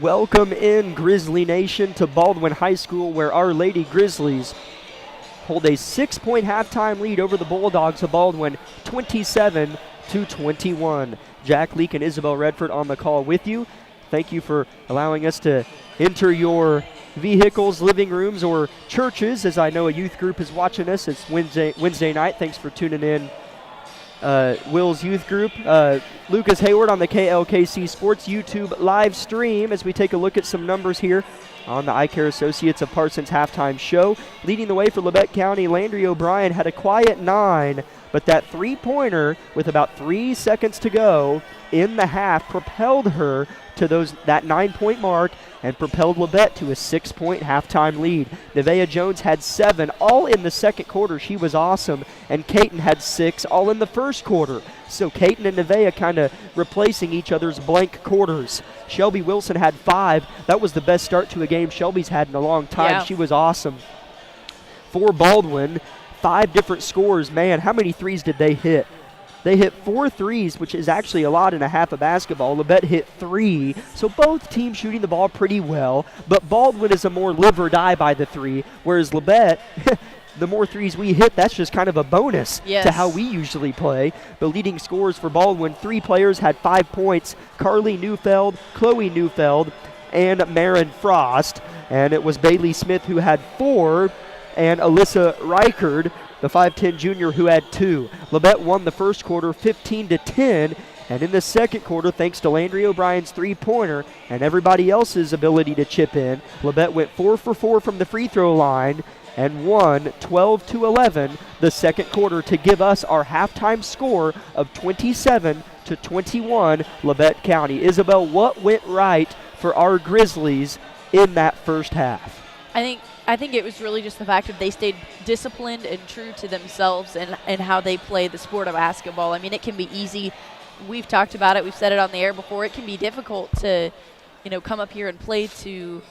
Welcome in, Grizzly Nation, to Baldwin High School, where our Lady Grizzlies hold a 6-point halftime lead over the Bulldogs of Baldwin, 27-21. Jack Leake and Isabel Redford on the call with you. Thank you for allowing us to enter your vehicles, living rooms, or churches, as I know a youth group is watching us. It's Wednesday night. Thanks for tuning in. Will's youth group. Lucas Hayward on the KLKC Sports YouTube live stream as we take a look at some numbers here on the iCare Associates of Parsons halftime show. Leading the way for Labette County, Landry O'Brien had a quiet 9, but that three-pointer with about 3 seconds to go in the half propelled her to that 9-point mark and propelled Labette to a 6-point halftime lead. Nevaeh Jones had 7, all in the second quarter. She was awesome. And Caton had 6, all in the first quarter. So Caton and Nevaeh kind of replacing each other's blank quarters. Shelby Wilson had 5. That was the best start to a game Shelby's had in a long time. Yeah. She was awesome. For Baldwin, 5 different scores. Man, how many threes did they hit? They hit 4 threes, which is actually a lot in a half of basketball. Labette hit 3, so both teams shooting the ball pretty well, but Baldwin is a more live or die by the 3, whereas Labette, the more threes we hit, that's just kind of a bonus to how we usually play. The leading scorers for Baldwin, 3 players had 5 points, Carly Neufeld, Chloe Neufeld, and Marin Frost, and it was Bailey Smith who had 4, and Alyssa Reichard, the 5'10 junior, who had 2. Labette won the first quarter 15-10, and in the second quarter, thanks to Landry O'Brien's three-pointer and everybody else's ability to chip in, Labette went 4 for 4 from the free throw line and won 12-11 the second quarter to give us our halftime score of 27-21 Labette County. Isabel, what went right for our Grizzlies in that first half? I think it was really just the fact that they stayed disciplined and true to themselves and how they play the sport of basketball. I mean, it can be easy. We've talked about it. We've said it on the air before. It can be difficult to, come up here and play to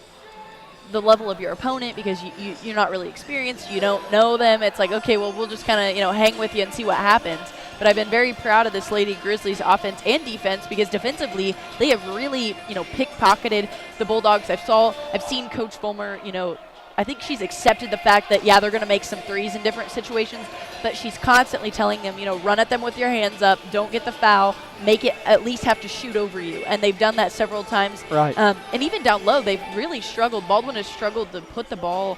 the level of your opponent because you're not really experienced. You don't know them. It's like, okay, well, we'll just kind of, hang with you and see what happens. But I've been very proud of this Lady Grizzlies offense and defense because defensively they have really, pickpocketed the Bulldogs. I've seen Coach Fulmer, I think she's accepted the fact that, yeah, they're going to make some threes in different situations, but she's constantly telling them, run at them with your hands up, don't get the foul, make it at least have to shoot over you. And they've done that several times. Right. And even down low, they've really struggled. Baldwin has struggled to put the ball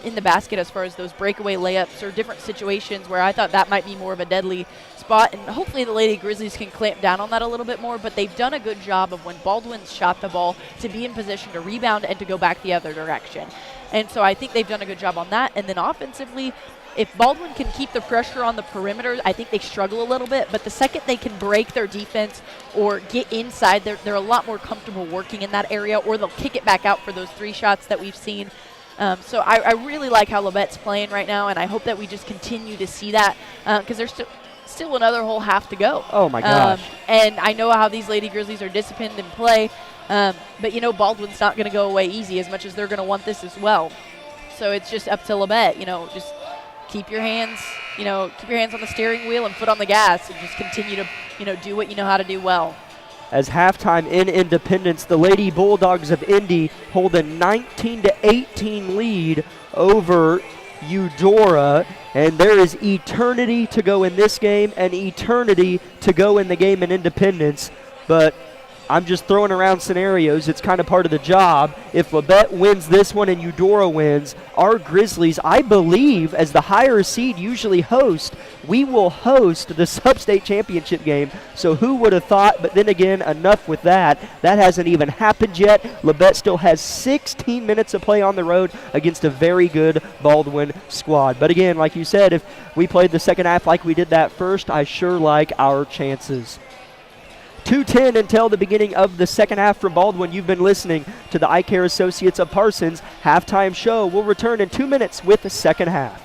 in the basket as far as those breakaway layups or different situations where I thought that might be more of a deadly spot. And hopefully the Lady Grizzlies can clamp down on that a little bit more, but they've done a good job of when Baldwin's shot the ball to be in position to rebound and to go back the other direction. And so I think they've done a good job on that. And then offensively, if Baldwin can keep the pressure on the perimeter, I think they struggle a little bit. But the second they can break their defense or get inside, they're a lot more comfortable working in that area, or they'll kick it back out for those 3 shots that we've seen. So I really like how Labette's playing right now, and I hope that we just continue to see that because there's still another whole half to go. Oh, my gosh. And I know how these Lady Grizzlies are disciplined and play. But Baldwin's not going to go away easy as much as they're going to want this as well. So it's just up to Labette, just keep your hands on the steering wheel and foot on the gas and just continue to, do what you know how to do well. As halftime in Independence, the Lady Bulldogs of Indy hold a 19-18 lead over Eudora, and there is eternity to go in this game and eternity to go in the game in Independence, but I'm just throwing around scenarios. It's kind of part of the job. If Labette wins this one and Eudora wins, our Grizzlies, I believe, as the higher seed usually host, we will host the Sub-state championship game. So who would have thought? But then again, enough with that. That hasn't even happened yet. Labette still has 16 minutes of play on the road against a very good Baldwin squad. But again, like you said, if we played the second half like we did that first, I sure like our chances. 2:10 until the beginning of the second half from Baldwin. You've been listening to the iCare Associates of Parsons halftime show. We'll return in 2 minutes with the second half.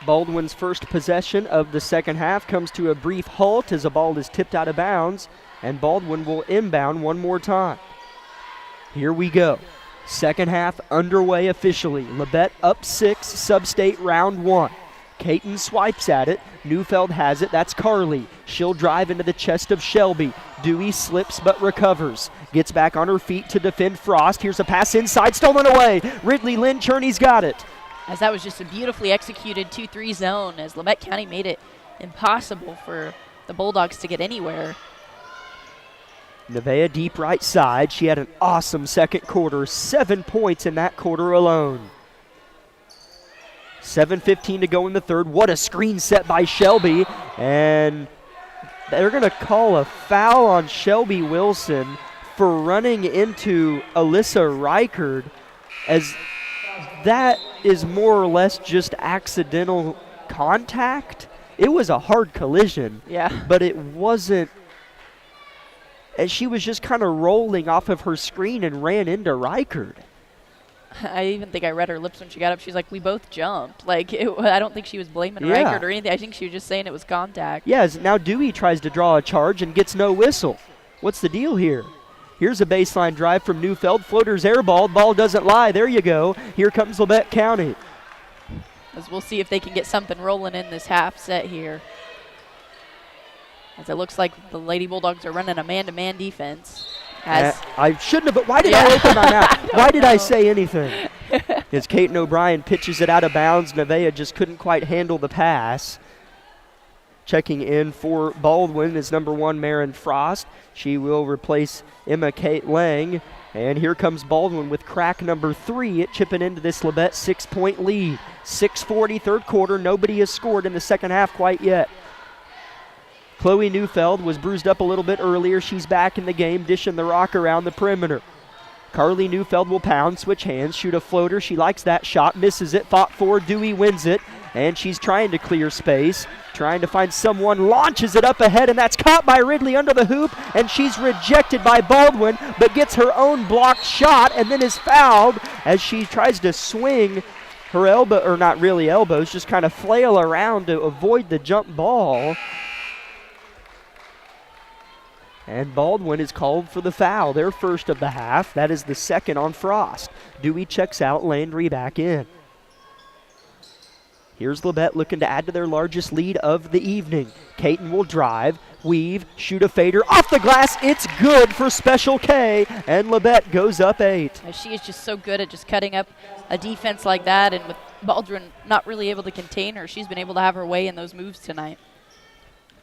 Baldwin's first possession of the second half comes to a brief halt as the ball is tipped out of bounds, and Baldwin will inbound one more time. Here we go. Second half underway officially. Labette up 6, Sub-state round 1. Caton swipes at it. Neufeld has it. That's Carly. She'll drive into the chest of Shelby. Dewey slips but recovers. Gets back on her feet to defend Frost. Here's a pass inside, stolen away. Ridley Lynn Cherney's got it. As that was just a beautifully executed 2-3 zone as Labette County made it impossible for the Bulldogs to get anywhere. Nevaeh deep right side. She had an awesome second quarter. 7 points in that quarter alone. 7:15 to go in the third. What a screen set by Shelby. And they're going to call a foul on Shelby Wilson for running into Alyssa Reichard, as that is more or less just accidental contact. It was a hard collision. Yeah. But it wasn't. And she was just kind of rolling off of her screen and ran into Reichard. I even think I read her lips when she got up. She's like, we both jumped. Like, I don't think she was blaming Yeah. Reichard or anything. I think she was just saying it was contact. Yes, now Dewey tries to draw a charge and gets no whistle. What's the deal here? Here's a baseline drive from Neufeld. Floater's airballed. Ball doesn't lie. There you go. Here comes Labette County. As we'll see if they can get something rolling in this half set here. As it looks like the Lady Bulldogs are running a man-to-man defense. I shouldn't have, but why did I open my mouth? Why did I say anything? As Caton O'Brien pitches it out of bounds, Nevaeh just couldn't quite handle the pass. Checking in for Baldwin is number 1, Marin Frost. She will replace Emma Kate Lang. And here comes Baldwin with crack number 3 at chipping into this Labette 6-point lead. 6:40 third quarter. Nobody has scored in the second half quite yet. Chloe Neufeld was bruised up a little bit earlier. She's back in the game, dishing the rock around the perimeter. Carly Neufeld will pound, switch hands, shoot a floater. She likes that shot, misses it, fought for. Dewey wins it, and she's trying to clear space, trying to find someone, launches it up ahead, and that's caught by Ridley under the hoop, and she's rejected by Baldwin, but gets her own blocked shot and then is fouled as she tries to swing her elbow, or not really elbows, just kind of flail around to avoid the jump ball. And Baldwin is called for the foul, their first of the half. That is the second on Frost. Dewey checks out, Landry back in. Here's Labette looking to add to their largest lead of the evening. Caton will drive, weave, shoot a fader off the glass. It's good for Special K, and Labette goes up 8. She is just so good at just cutting up a defense like that, and with Baldwin not really able to contain her, she's been able to have her way in those moves tonight.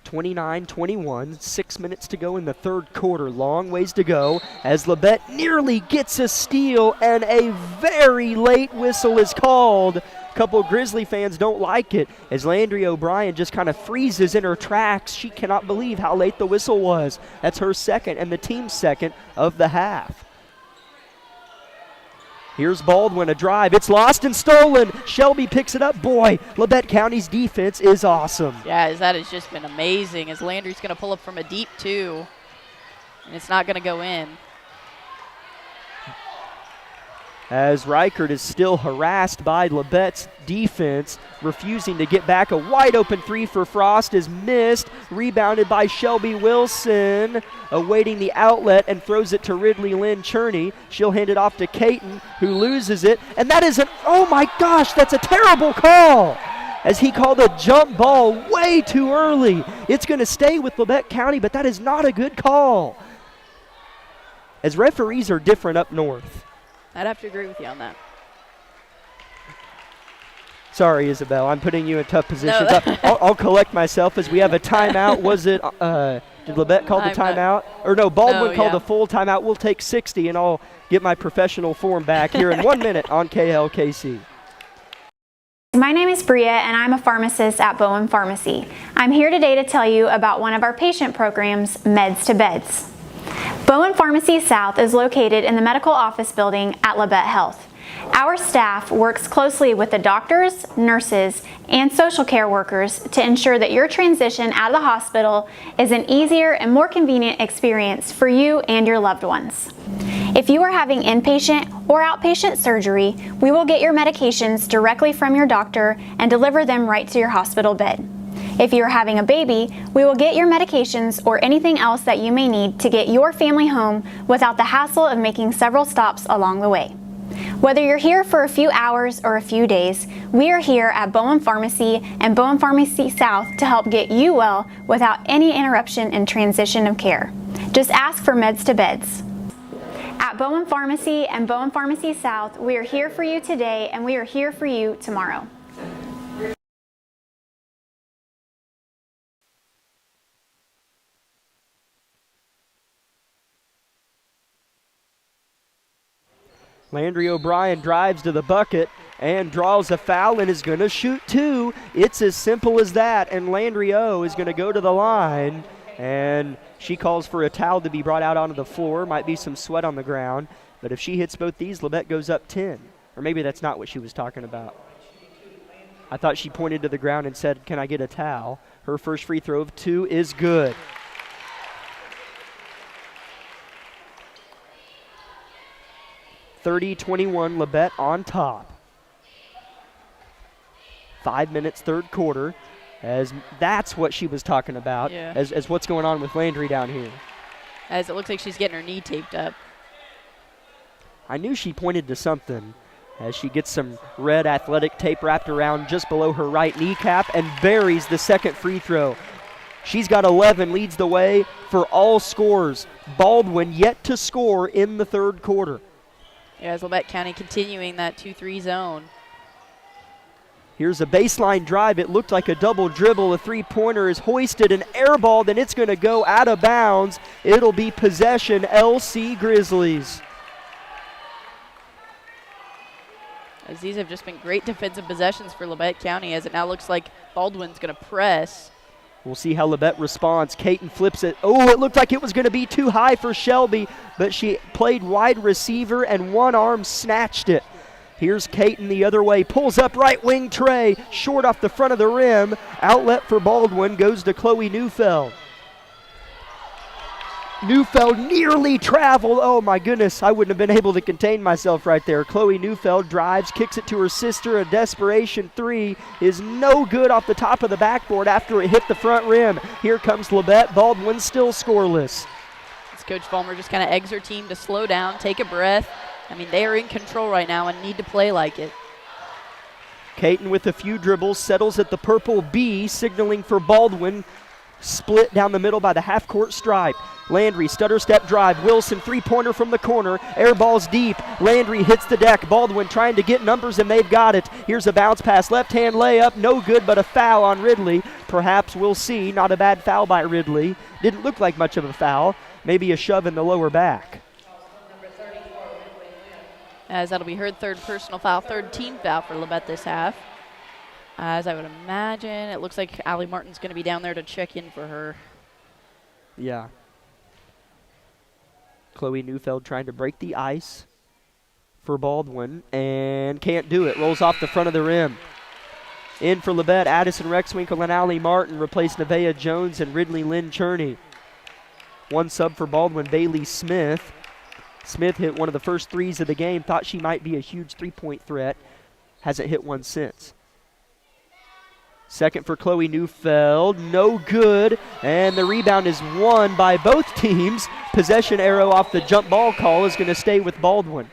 29-21, 6 minutes to go in the third quarter. Long ways to go as Labette nearly gets a steal, and a very late whistle is called. A couple Grizzly fans don't like it as Landry O'Brien just kind of freezes in her tracks. She cannot believe how late the whistle was. That's her second and the team's second of the half. Here's Baldwin, a drive. It's lost and stolen. Shelby picks it up. Boy, Labette County's defense is awesome. Yeah, that has just been amazing as Landry's going to pull up from a deep 2, and it's not going to go in. As Reichard is still harassed by Labette's defense, refusing to get back. A wide open 3 for Frost is missed, rebounded by Shelby Wilson, awaiting the outlet and throws it to Ridley Lynn Cherney. She'll hand it off to Caton, who loses it, and that is oh my gosh, that's a terrible call, as he called a jump ball way too early. It's going to stay with Labette County, but that is not a good call, as referees are different up north. I'd have to agree with you on that. Sorry, Isabel, I'm putting you in tough positions. No. I'll collect myself as we have a timeout. Was it, did Labette call the timeout? Or no, Baldwin called a full timeout. We'll take 60, and I'll get my professional form back here in 1 minute on KLKC. My name is Bria, and I'm a pharmacist at Baldwin Pharmacy. I'm here today to tell you about one of our patient programs, Meds to Beds. Baldwin Pharmacy South is located in the medical office building at Labette Health. Our staff works closely with the doctors, nurses, and social care workers to ensure that your transition out of the hospital is an easier and more convenient experience for you and your loved ones. If If you are having inpatient or outpatient surgery, we will get your medications directly from your doctor and deliver them right to your hospital bed. If you are having a baby, we will get your medications or anything else that you may need to get your family home without the hassle of making several stops along the way. Whether you're here for a few hours or a few days, we are here at Baldwin Pharmacy and Baldwin Pharmacy South to help get you well without any interruption in transition of care. Just ask for Meds to Beds. At Baldwin Pharmacy and Baldwin Pharmacy South, we are here for you today and we are here for you tomorrow. Landry O'Brien drives to the bucket and draws a foul and is going to shoot two. It's as simple as that, and Landry O is going to go to the line, and she calls for a towel to be brought out onto the floor. Might be some sweat on the ground, but if she hits both these, Labette goes up 10. Or maybe that's not what she was talking about. I thought she pointed to the ground and said, "Can I get a towel?" Her first free throw of 2 is good. (30-21) Labette on top. 5 minutes, third quarter, as that's what she was talking about, as what's going on with Landry down here. As it looks like she's getting her knee taped up. I knew she pointed to something as she gets some red athletic tape wrapped around just below her right kneecap and buries the second free throw. She's got 11, leads the way for all scores. Baldwin yet to score in the third quarter. Yeah, as Labette County continuing that 2-3 zone. Here's a baseline drive. It looked like a double dribble. A three-pointer is hoisted and airballed, and it's going to go out of bounds. It'll be possession, LC Grizzlies. As these have just been great defensive possessions for Labette County, as it now looks like Baldwin's going to press. We'll see how Labette responds. Caton flips it. Oh, it looked like it was going to be too high for Shelby, but she played wide receiver and one arm snatched it. Here's Caton the other way. Pulls up right wing Trey. Short off the front of the rim. Outlet for Baldwin goes to Chloe Neufeld. Neufeld nearly traveled. Oh my goodness, I wouldn't have been able to contain myself right there. Chloe Neufeld drives, kicks it to her sister. A desperation three is no good off the top of the backboard after it hit the front rim. Here comes Labette. Baldwin still scoreless. As Coach Vollmer just kind of eggs her team to slow down, take a breath. I mean, they are in control right now and need to play like it. Caton with a few dribbles settles at the purple B, signaling for Baldwin. Split down the middle by the half-court stripe. Landry, stutter step drive. Wilson, three-pointer from the corner. Air ball's deep. Landry hits the deck. Baldwin trying to get numbers, and they've got it. Here's a bounce pass. Left-hand layup. No good, but a foul on Ridley. Perhaps we'll see. Not a bad foul by Ridley. Didn't look like much of a foul. Maybe a shove in the lower back. As that'll be her third personal foul, third team foul for Labette this half. As I would imagine, it looks like Allie Martin's going to be down there to check in for her. Yeah. Chloe Neufeld trying to break the ice for Baldwin and can't do it. Rolls off the front of the rim. In for Labette, Addison Rexwinkle and Allie Martin replace Nevaeh Jones and Ridley Lynn Cherney. One sub for Baldwin, Bailey Smith. Smith hit one of the first threes of the game, thought she might be a huge three-point threat. Hasn't hit one since. Second for Chloe Neufeld, no good, and the rebound is won by both teams. Possession arrow off the jump ball call is going to stay with Baldwin.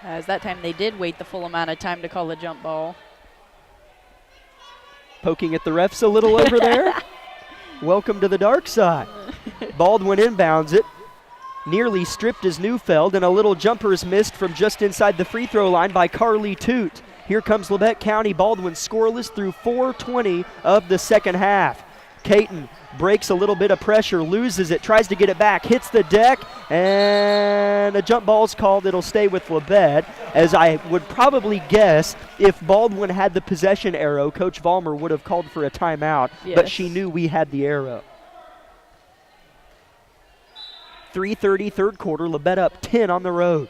As that time they did wait the full amount of time to call the jump ball. Poking at the refs a little over there. Welcome to the dark side. Baldwin inbounds it. Nearly stripped as Neufeld, and a little jumper is missed from just inside the free throw line by Carly Toot. Here comes Labette County. Baldwin scoreless through 4:20 of the second half. Caton breaks a little bit of pressure, loses it, tries to get it back, hits the deck, and a jump ball's called. It'll stay with Labette. As I would probably guess, if Baldwin had the possession arrow, Coach Vollmer would have called for a timeout, but she knew we had the arrow. 3:30 third quarter, Labette up 10 on the road.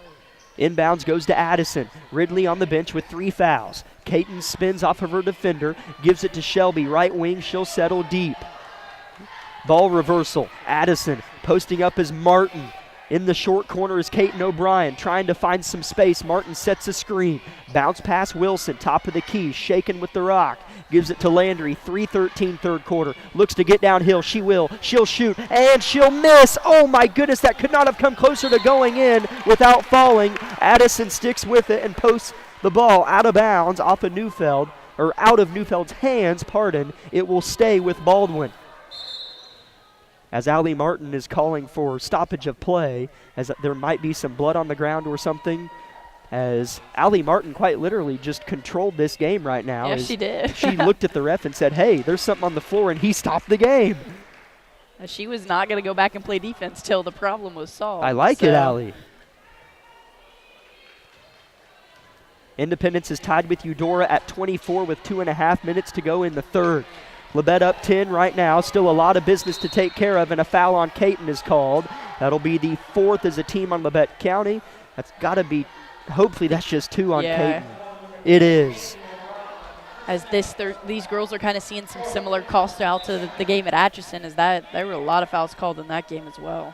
Inbounds goes to Addison. Ridley on the bench with 3 fouls. Caton spins off of her defender, gives it to Shelby, right wing, she'll settle deep. Ball reversal. Addison posting up as Martin. In the short corner is Caton O'Brien trying to find some space. Martin sets a screen. Bounce pass Wilson, top of the key, shaken with the rock. Gives it to Landry, 3:13 third quarter. Looks to get downhill. She will. She'll shoot, and she'll miss. Oh my goodness, that could not have come closer to going in without falling. Addison sticks with it and posts the ball out of bounds off of Neufeld, or out of Neufeld's hands, pardon. It will stay with Baldwin. As Allie Martin is calling for stoppage of play, as there might be some blood on the ground or something, as Allie Martin quite literally just controlled this game right now. Yeah, she did. She looked at the ref and said, hey, there's something on the floor, and he stopped the game. She was not going to go back and play defense till the problem was solved. I like it, Allie. Independence is tied with Eudora at 24 with 2.5 minutes to go in the third. Labette up 10 right now. Still a lot of business to take care of, and a foul on Caton is called. That'll be the fourth as a team on Labette County. That's got to be, hopefully that's just 2 on Caton. It is. As these girls are kind of seeing some similar call style to the game at Atchison, as that there were a lot of fouls called in that game as well.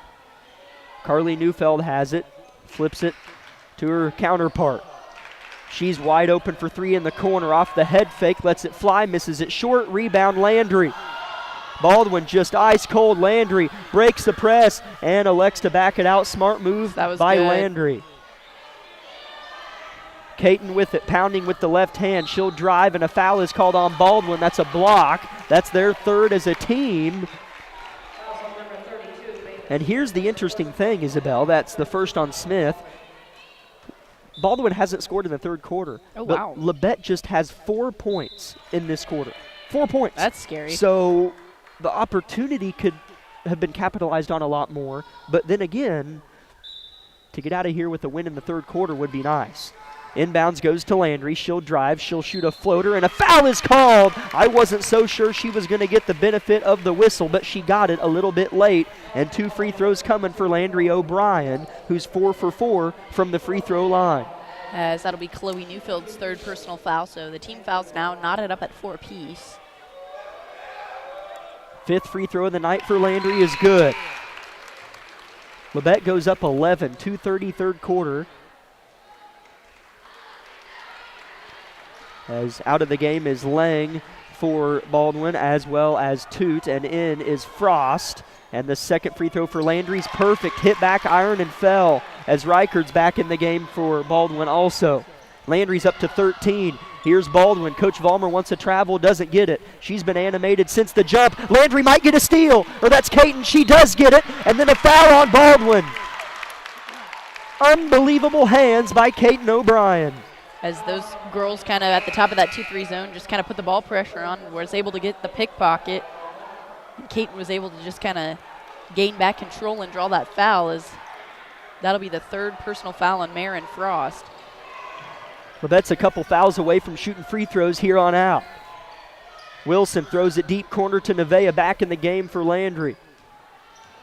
Carly Neufeld has it, flips it to her counterpart. She's wide open for 3 in the corner, off the head fake, lets it fly, misses it short, rebound Landry. Baldwin just ice cold. Landry breaks the press and elects to back it out. Smart move by good. Landry. Caton with it, pounding with the left hand. She'll drive, and a foul is called on Baldwin. That's a block. That's their third as a team. And here's the interesting thing, Isabel. That's the first on Smith. Baldwin hasn't scored in the third quarter. Oh, but wow. Labette just has 4 points in this quarter. 4 points. That's scary. So the opportunity could have been capitalized on a lot more. But then again, to get out of here with a win in the third quarter would be nice. Inbounds goes to Landry. She'll drive. She'll shoot a floater, and a foul is called. I wasn't so sure she was going to get the benefit of the whistle, but she got it a little bit late. And 2 free throws coming for Landry O'Brien, who's 4 for 4 from the free throw line. As that'll be Chloe Neufeld's third personal foul, so the team fouls now knotted up at 4 apiece. 5th free throw of the night for Landry is good. Labette goes up 11, 2:30 third quarter. As out of the game is Lang for Baldwin, as well as Toot, and in is Frost. And the second free throw for Landry's perfect. Hit back iron and fell, as Reichard's back in the game for Baldwin also. Landry's up to 13. Here's Baldwin. Coach Vollmer wants to travel, doesn't get it. She's been animated since the jump. Landry might get a steal, or that's Caton. She does get it, and then a foul on Baldwin. Unbelievable hands by Caton O'Brien. As those girls kind of at the top of that 2-3 zone just kind of put the ball pressure on, was able to get the pickpocket. And Caton was able to just kind of gain back control and draw that foul, as that'll be the third personal foul on Marin Frost. Labette's a couple fouls away from shooting free throws here on out. Wilson throws it deep corner to Nevaeh, back in the game for Landry.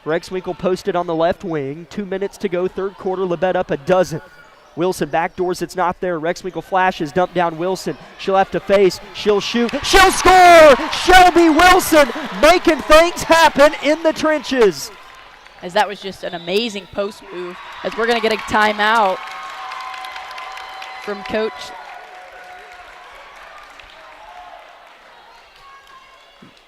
Rexwinkle posted on the left wing. 2 minutes to go, third quarter. Labette up a dozen. Wilson backdoors, it's not there. Rexwinkle flashes, dump down Wilson. She'll have to face, she'll shoot, she'll score! Shelby Wilson making things happen in the trenches. As that was just an amazing post move, as we're going to get a timeout from Coach.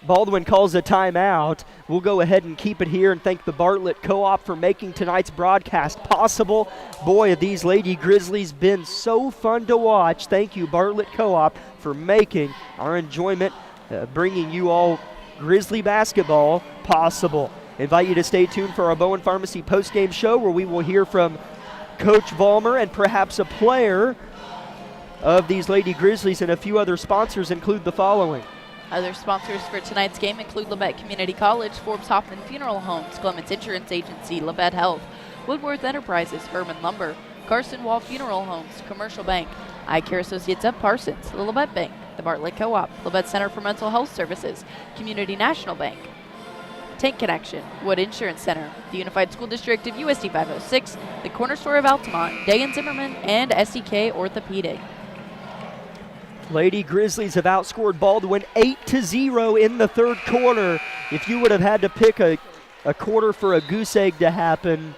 Baldwin calls a timeout. We'll go ahead and keep it here and thank the Bartlett Co-op for making tonight's broadcast possible. Boy, have these Lady Grizzlies been so fun to watch. Thank you, Bartlett Co-op, for making our enjoyment, bringing you all Grizzly basketball possible. Invite you to stay tuned for our Bowen Pharmacy postgame show, where we will hear from Coach Vollmer and perhaps a player of these Lady Grizzlies, and a few other sponsors include the following. Other sponsors for tonight's game include Labette Community College, Forbes Hoffman Funeral Homes, Clements Insurance Agency, Labette Health, Woodworth Enterprises, Herman Lumber, Carson Wall Funeral Homes, Commercial Bank, Eye Care Associates of Parsons, the Labette Bank, the Bartlett Co-op, Labette Center for Mental Health Services, Community National Bank, Tank Connection, Wood Insurance Center, the Unified School District of USD 506, the Corner Store of Altamont, Day & Zimmerman, and SEK Orthopedic. Lady Grizzlies have outscored Baldwin 8-0 in the third quarter. If you would have had to pick a quarter for a goose egg to happen,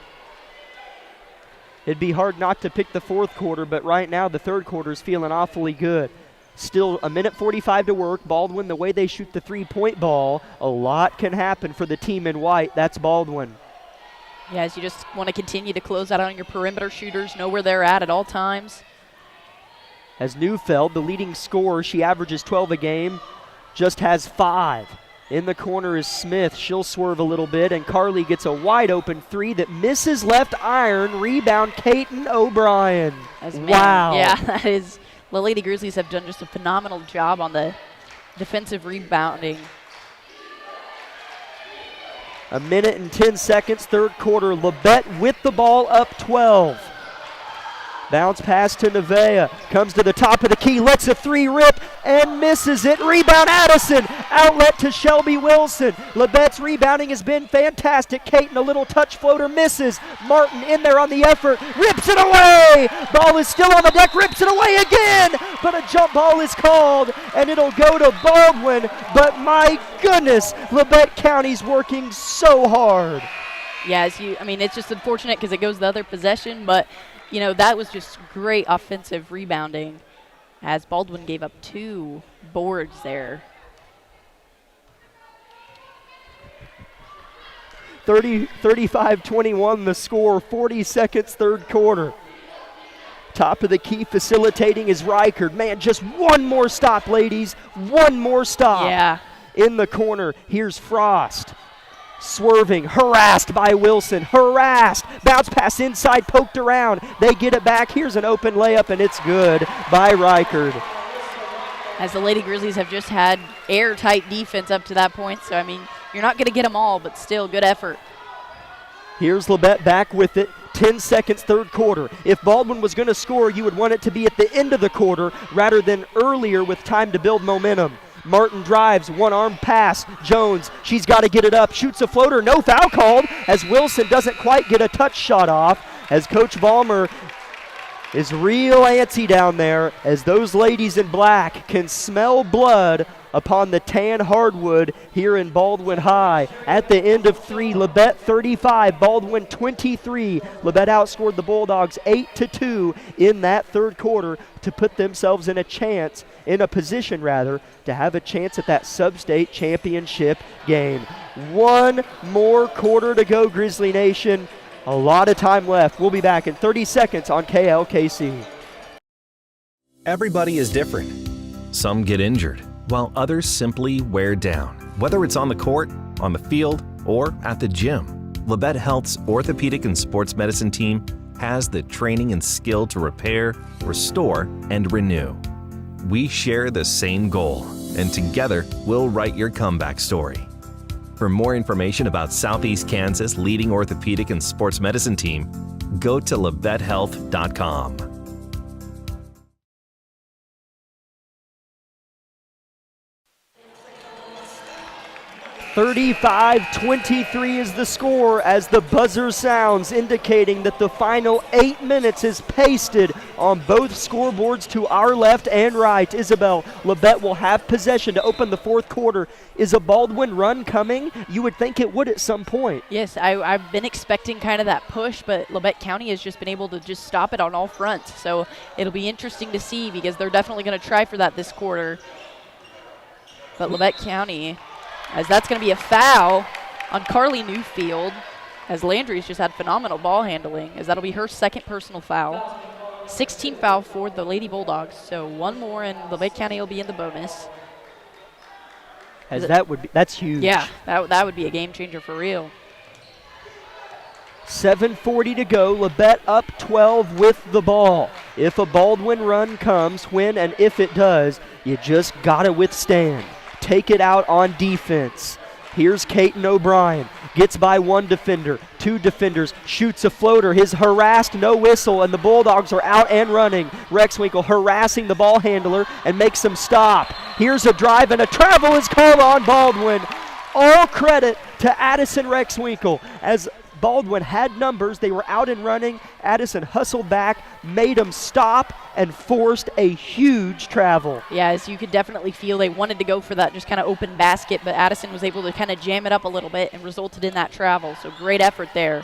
it'd be hard not to pick the fourth quarter, but right now the third quarter is feeling awfully good. Still a minute 45 to work. Baldwin, the way they shoot the three-point ball, a lot can happen for the team in white. That's Baldwin. Yes, you just want to continue to close out on your perimeter shooters, know where they're at all times. As Neufeld, the leading scorer, she averages 12 a game, just has 5. In the corner is Smith. She'll swerve a little bit, and Carly gets a wide-open three that misses left iron. Rebound, Kaiten O'Brien. Wow. Yeah, that is. The Lady Grizzlies have done just a phenomenal job on the defensive rebounding. A minute and 10 seconds, third quarter. Labette with the ball, up 12. Bounce pass to Nevea. Comes to the top of the key, lets a three rip and misses it. Rebound Addison. Outlet to Shelby Wilson. Labette's rebounding has been fantastic. Kaiten, a little touch floater, misses. Martin in there on the effort. Rips it away. Ball is still on the deck. Rips it away again. But a jump ball is called and it'll go to Baldwin. But my goodness, Labette County's working so hard. Yeah, it's just unfortunate because it goes the other possession, but you know, that was just great offensive rebounding as Baldwin gave up 2 boards there. 35-21 the score, 40 seconds, third quarter. Top of the key facilitating is Reichard. Man, just one more stop, ladies. One more stop. Yeah. In the corner, here's Frost. Swerving, harassed by Wilson, harassed. Bounce pass inside, poked around. They get it back. Here's an open layup, and it's good by Reichard. As the Lady Grizzlies have just had airtight defense up to that point, so, you're not going to get them all, but still, good effort. Here's Labette back with it. 10 seconds, third quarter. If Baldwin was going to score, you would want it to be at the end of the quarter rather than earlier with time to build momentum. Martin drives, one-arm pass. Jones, she's got to get it up. Shoots a floater, no foul called as Wilson doesn't quite get a touch shot off as Coach Ballmer is real antsy down there as those ladies in black can smell blood upon the tan hardwood here in Baldwin High. At the end of 3, Labette 35, Baldwin 23. Labette outscored the Bulldogs 8-2 in that third quarter to put themselves in a position to have a chance at that sub-state championship game. One more quarter to go, Grizzly Nation. A lot of time left. We'll be back in 30 seconds on KLKC. Everybody is different. Some get injured, while others simply wear down. Whether it's on the court, on the field, or at the gym, Labette Health's orthopedic and sports medicine team has the training and skill to repair, restore, and renew. We share the same goal, and together we'll write your comeback story. For more information about Southeast Kansas' leading orthopedic and sports medicine team, go to LavetteHealth.com. 35-23 is the score as the buzzer sounds, indicating that the final 8 minutes is pasted on both scoreboards to our left and right. Isabel, Labette will have possession to open the fourth quarter. Is a Baldwin run coming? You would think it would at some point. Yes, I've been expecting kind of that push, but Labette County has just been able to just stop it on all fronts. So it'll be interesting to see because they're definitely going to try for that this quarter. But Labette County, as that's going to be a foul on Carly Neufeld, as Landry's just had phenomenal ball handling, as that'll be her second personal foul. 16 foul for the Lady Bulldogs, so one more and Labette County will be in the bonus. That's huge. Yeah, that would be a game changer for real. 7:40 to go. Labette up 12 with the ball. If a Baldwin run comes, when and if it does, you just got to withstand. Take it out on defense. Here's Kaiten O'Brien. Gets by one defender, two defenders, shoots a floater. His harassed, no whistle, and the Bulldogs are out and running. Rexwinkle harassing the ball handler and makes him stop. Here's a drive and a travel is called on Baldwin. All credit to Addison Rexwinkle. As Baldwin had numbers, they were out and running. Addison hustled back, made him stop, and forced a huge travel. Yeah, as you could definitely feel they wanted to go for that just kind of open basket, but Addison was able to kind of jam it up a little bit and resulted in that travel. So great effort there.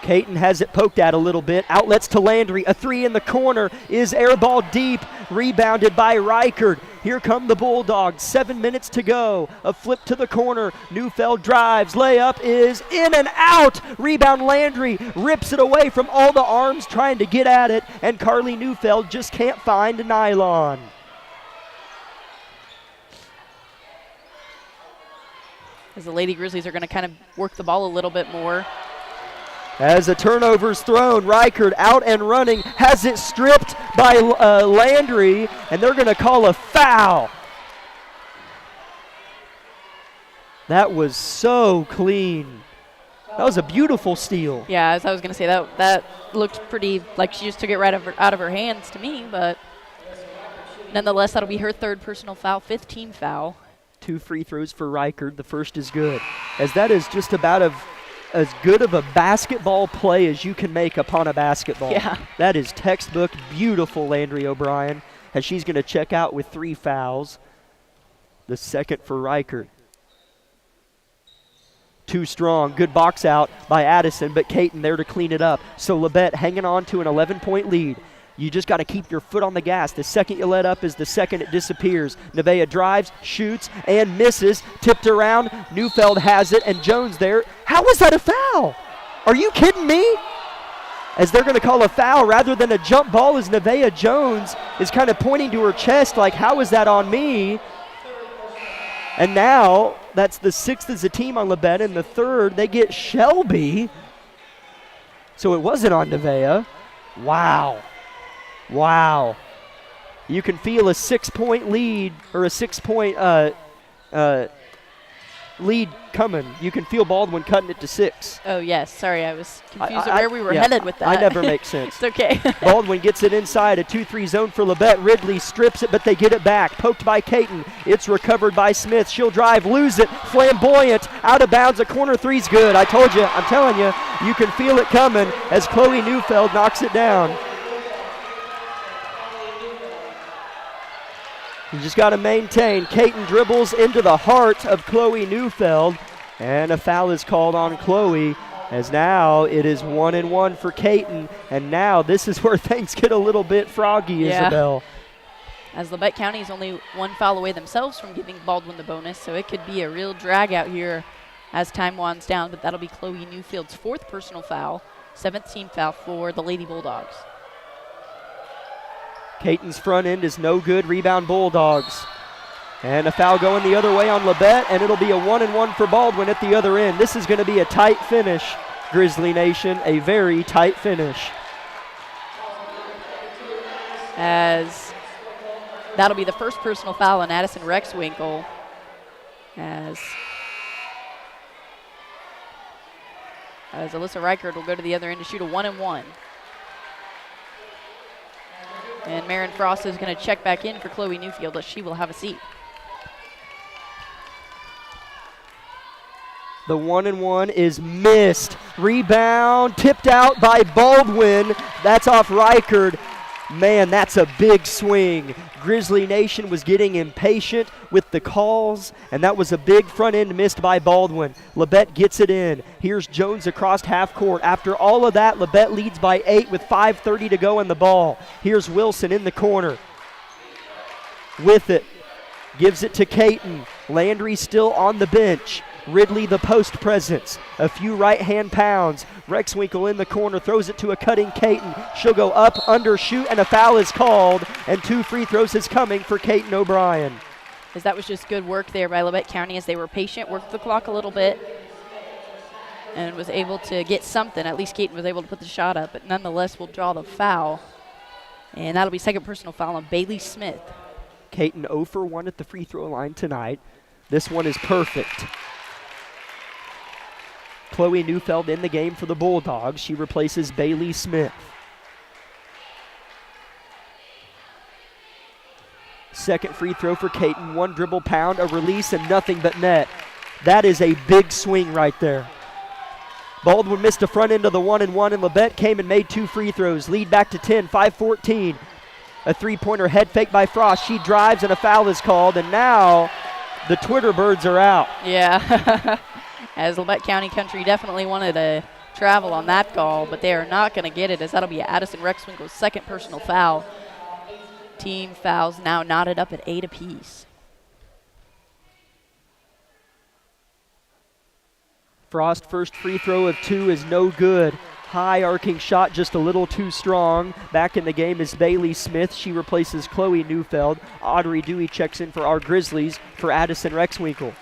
Caton has it poked at a little bit. Outlets to Landry. A three in the corner is airball deep. Rebounded by Reichard. Here come the Bulldogs. 7 minutes to go. A flip to the corner. Neufeld drives. Layup is in and out. Rebound Landry rips it away from all the arms trying to get at it. And Carly Neufeld just can't find nylon. As the Lady Grizzlies are going to kind of work the ball a little bit more. As a turnover's thrown, Reichard out and running, has it stripped by Landry, and they're going to call a foul. That was so clean. That was a beautiful steal. Yeah, as I was going to say, that looked pretty like she just took it right out of her hands to me, but nonetheless, that'll be her third personal foul, fifth team foul. 2 free throws for Reichard. The first is good, as that is just about as good of a basketball play as you can make upon a basketball. Yeah. That is textbook beautiful, Landry O'Brien, as she's going to check out with 3 fouls. The second for Reichard. Too strong. Good box out by Addison, but Caton there to clean it up. So Labette hanging on to an 11-point lead. You just got to keep your foot on the gas. The second you let up is the second it disappears. Nevaeh drives, shoots, and misses. Tipped around. Neufeld has it, and Jones there. How was that a foul? Are you kidding me? As they're going to call a foul rather than a jump ball, as Nevaeh Jones is kind of pointing to her chest like, how is that on me? And now that's the 6th as a team on Labette, and the 3rd they get Shelby. So it wasn't on Nevaeh. Wow. Wow. You can feel a 6-point lead, or a 6-point lead coming. You can feel Baldwin cutting it to 6. Oh, yes. Sorry, I was confused at where we were headed with that. I never make sense. It's okay. Baldwin gets it inside, a 2-3 zone for Labette. Ridley strips it, but they get it back. Poked by Caton. It's recovered by Smith. She'll drive, lose it. Flamboyant, out of bounds. A corner three's good. I told you, I'm telling you, you can feel it coming as Chloe Neufeld knocks it down. You just got to maintain. Caton dribbles into the heart of Chloe Neufeld, and a foul is called on Chloe, as now it is 1-1 for Caton, and now this is where things get a little bit froggy, Isabel. As Labette County is only 1 foul away themselves from giving Baldwin the bonus, so it could be a real drag out here as time winds down, but that'll be Chloe Neufield's 4th personal foul, 7th team foul for the Lady Bulldogs. Caton's front end is no good. Rebound Bulldogs. And a foul going the other way on Labette, and it'll be a 1-1 for Baldwin at the other end. This is going to be a tight finish, Grizzly Nation, a very tight finish. As that'll be the first personal foul on Addison Rexwinkle, as Alyssa Reichard will go to the other end to shoot a 1-1. And Marin Frost is going to check back in for Chloe Neufeld, as she will have a seat. The 1-1 is missed. Rebound tipped out by Baldwin. That's off Reichard. Man, that's a big swing. Grizzly Nation was getting impatient with the calls, and that was a big front end missed by Baldwin. Labette gets it in. Here's Jones across half court. After all of that, Labette leads by 8 with 5:30 to go in the ball. Here's Wilson in the corner. With it. Gives it to Caton. Landry still on the bench. Ridley the post presence. A few right-hand pounds. Rexwinkle in the corner, throws it to a cutting Caton. She'll go up, undershoot, and a foul is called. And 2 free throws is coming for Caton O'Brien. As that was just good work there by Labette County as they were patient, worked the clock a little bit, and was able to get something. At least Caton was able to put the shot up, but nonetheless will draw the foul. And that'll be second personal foul on Bailey Smith. Caton 0 for 1 at the free throw line tonight. This one is perfect. Chloe Neufeld in the game for the Bulldogs. She replaces Bailey Smith. Second free throw for Caton. 1 dribble pound, a release, and nothing but net. That is a big swing right there. Baldwin missed a front end of the 1-and-1, and Labette came and made 2 free throws. Lead back to 10, 5-14. A three-pointer head fake by Frost. She drives and a foul is called, and now the Twitter birds are out. Yeah, as Labette County Country definitely wanted to travel on that call, but they are not going to get it, as that'll be Addison Rexwinkle's second personal foul. Team fouls now knotted up at 8 apiece. Frost first free throw of 2 is no good. High arcing shot just a little too strong. Back in the game is Bailey Smith. She replaces Chloe Neufeld. Audrey Dewey checks in for our Grizzlies for Addison Rexwinkle.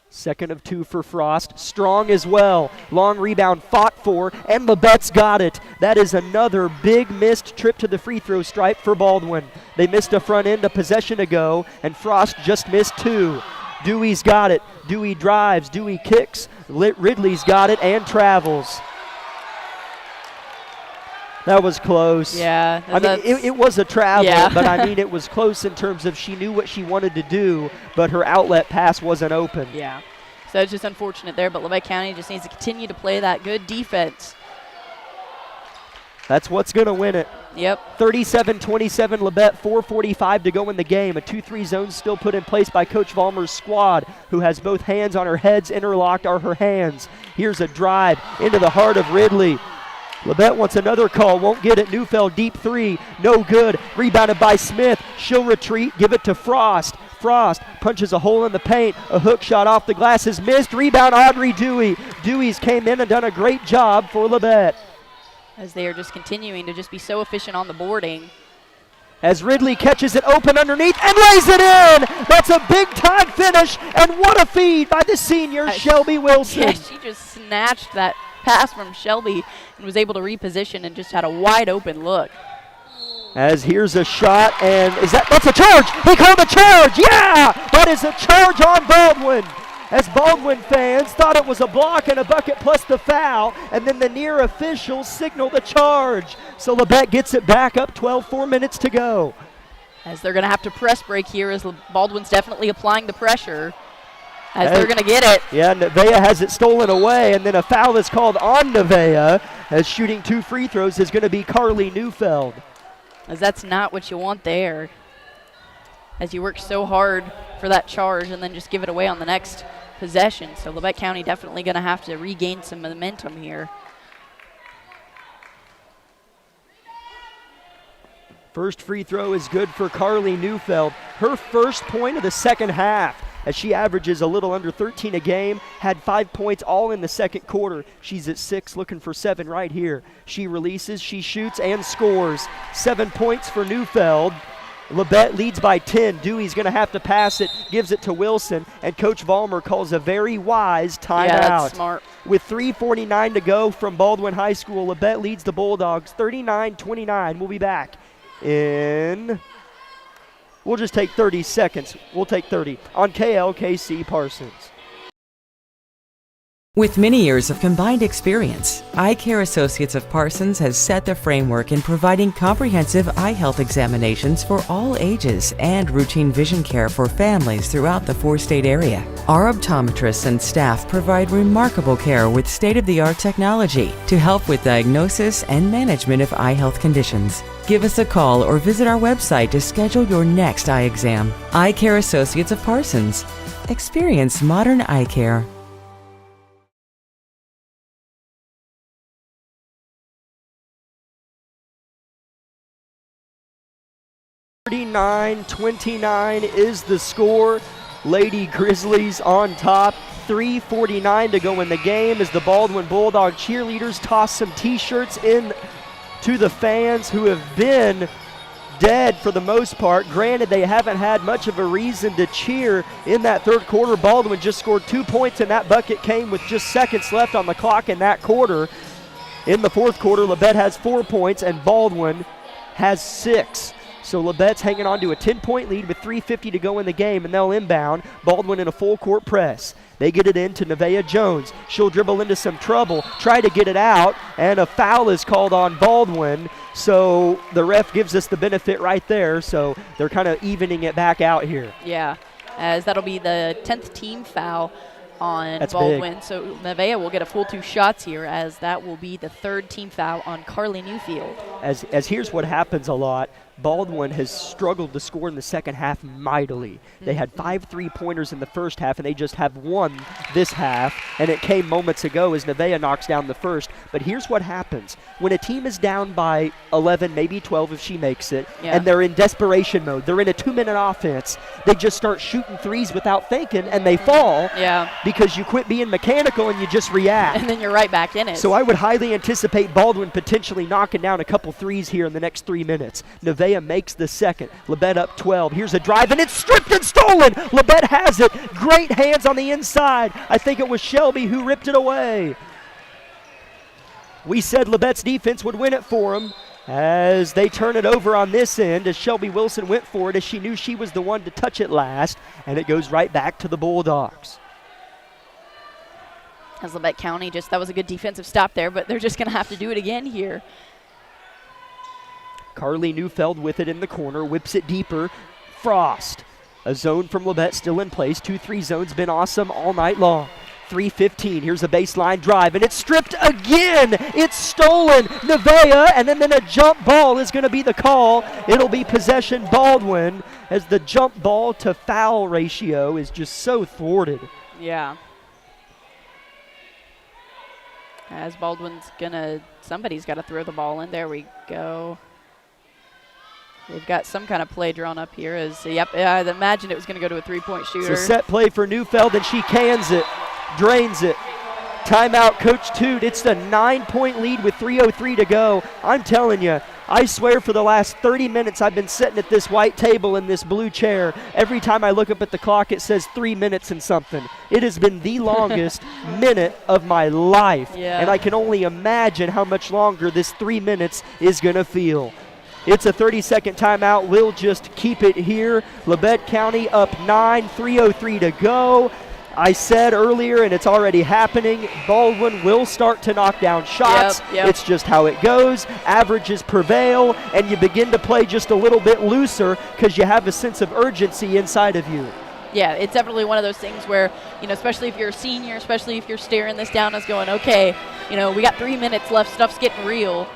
Second of 2 for Frost. Strong as well. Long rebound fought for, and Labette's got it. That is another big missed trip to the free throw stripe for Baldwin. They missed a front end a possession ago, and Frost just missed 2. Dewey's got it. Dewey drives. Dewey kicks. Ridley's got it and travels. That was close. Yeah. I mean, it was a travel, yeah. but I mean, it was close in terms of she knew what she wanted to do, but her outlet pass wasn't open. Yeah. So it's just unfortunate there, but Labette County just needs to continue to play that good defense. That's what's going to win it. Yep. 37-27 Labette, 4:45 to go in the game. A 2-3 zone still put in place by Coach Vollmer's squad, who has both hands on her heads. Interlocked are her hands. Here's a drive into the heart of Ridley. Labette wants another call, won't get it. Neufeld, deep 3, no good. Rebounded by Smith. She'll retreat, give it to Frost. Frost punches a hole in the paint. A hook shot off the glass is missed. Rebound, Audrey Dewey. Dewey's came in and done a great job for Labette. As they are just continuing to just be so efficient on the boarding. As Ridley catches it open underneath and lays it in. That's a big-time finish, and what a feed by the senior, Shelby Wilson. Yeah, she just snatched that pass from Shelby and was able to reposition and just had a wide open look. As here's a shot, and that's a charge. They called a charge. Yeah, that is a charge on Baldwin. As Baldwin fans thought it was a block and a bucket plus the foul, and then the near officials signaled a charge. So Labette gets it back up, 4 minutes to go. As they're going to have to press break here, as Baldwin's definitely applying the pressure. As they're going to get it. Yeah, Nevaeh has it stolen away, and then a foul is called on Nevaeh, as shooting 2 free throws is going to be Carly Neufeld. As that's not what you want there. As you work so hard for that charge and then just give it away on the next possession. So Labette County definitely going to have to regain some momentum here. First free throw is good for Carly Neufeld. Her first point of the second half, as she averages a little under 13 a game, had 5 points all in the second quarter. She's at 6, looking for 7 right here. She releases, she shoots, and scores. 7 points for Neufeld. Labette leads by 10. Dewey's going to have to pass it, gives it to Wilson, and Coach Vollmer calls a very wise timeout. Yeah, that's smart. With 3:49 to go from Baldwin High School, Labette leads the Bulldogs 39-29. We'll be back in... We'll just take 30 seconds. We'll take 30 on KLKC Parsons. With many years of combined experience, Eye Care Associates of Parsons has set the framework in providing comprehensive eye health examinations for all ages and routine vision care for families throughout the 4-state area. Our optometrists and staff provide remarkable care with state-of-the-art technology to help with diagnosis and management of eye health conditions. Give us a call or visit our website to schedule your next eye exam. Eye Care Associates of Parsons. Experience modern eye care. 39-29 is the score. Lady Grizzlies on top. 3:49 to go in the game as the Baldwin Bulldog cheerleaders toss some t-shirts in to the fans who have been dead for the most part. Granted, they haven't had much of a reason to cheer in that third quarter. Baldwin just scored 2 points, and that bucket came with just seconds left on the clock in that quarter. In the fourth quarter, Labette has 4 points, and Baldwin has 6. So Labette's hanging on to a 10-point lead with 3:50 to go in the game, and they'll inbound. Baldwin in a full-court press. They get it into Nevaeh Jones. She'll dribble into some trouble, try to get it out, and a foul is called on Baldwin. So the ref gives us the benefit right there, so they're kind of evening it back out here. Yeah, as that'll be the 10th team foul on That's Baldwin. big. So Nevaeh will get a full 2 shots here, as that will be the 3rd team foul on Carly Newfield. As here's what happens a lot. Baldwin has struggled to score in the second half mightily. They had 5 3-pointers in the first half, and they just have 1 this half, and it came moments ago as Nevaeh knocks down the first. But here's what happens. When a team is down by 11, maybe 12 if she makes it, and they're in desperation mode, they're in a 2-minute offense, they just start shooting threes without thinking, and they fall because you quit being mechanical and you just react. And then you're right back in it. So I would highly anticipate Baldwin potentially knocking down a couple threes here in the next 3 minutes. Nevaeh makes the second. Labette up 12. Here's a drive, and it's stripped and stolen. Labette has it. Great hands on the inside. I think it was Shelby who ripped it away. We said Labette's defense would win it for them as they turn it over on this end, as Shelby Wilson went for it as she knew she was the one to touch it last, and it goes right back to the Bulldogs. As Labette County that was a good defensive stop there, but they're just going to have to do it again here. Carly Neufeld with it in the corner, whips it deeper. Frost, a zone from Labette still in place. 2-3 zone's been awesome all night long. 3:15, here's a baseline drive, and it's stripped again. It's stolen. Nevaeh, and then a jump ball is going to be the call. It'll be possession Baldwin, as the jump ball to foul ratio is just so thwarted. Yeah. As Baldwin's somebody's got to throw the ball in. There we go. They've got some kind of play drawn up here. I imagined it was going to go to a 3-point shooter. It's a set play for Neufeld, and she cans it, drains it. Timeout, Coach Toot. It's the 9-point lead with 3:03 to go. I'm telling you, I swear for the last 30 minutes I've been sitting at this white table in this blue chair. Every time I look up at the clock, it says 3 minutes and something. It has been the longest minute of my life, and I can only imagine how much longer this 3 minutes is going to feel. It's a 30-second timeout. We'll just keep it here. Labette County up 9, 3:03 to go. I said earlier, and it's already happening, Baldwin will start to knock down shots. It's just how it goes. Averages prevail, and you begin to play just a little bit looser because you have a sense of urgency inside of you. Yeah, it's definitely one of those things where, especially if you're a senior, especially if you're staring this down as going, okay, we got 3 minutes left, stuff's getting real.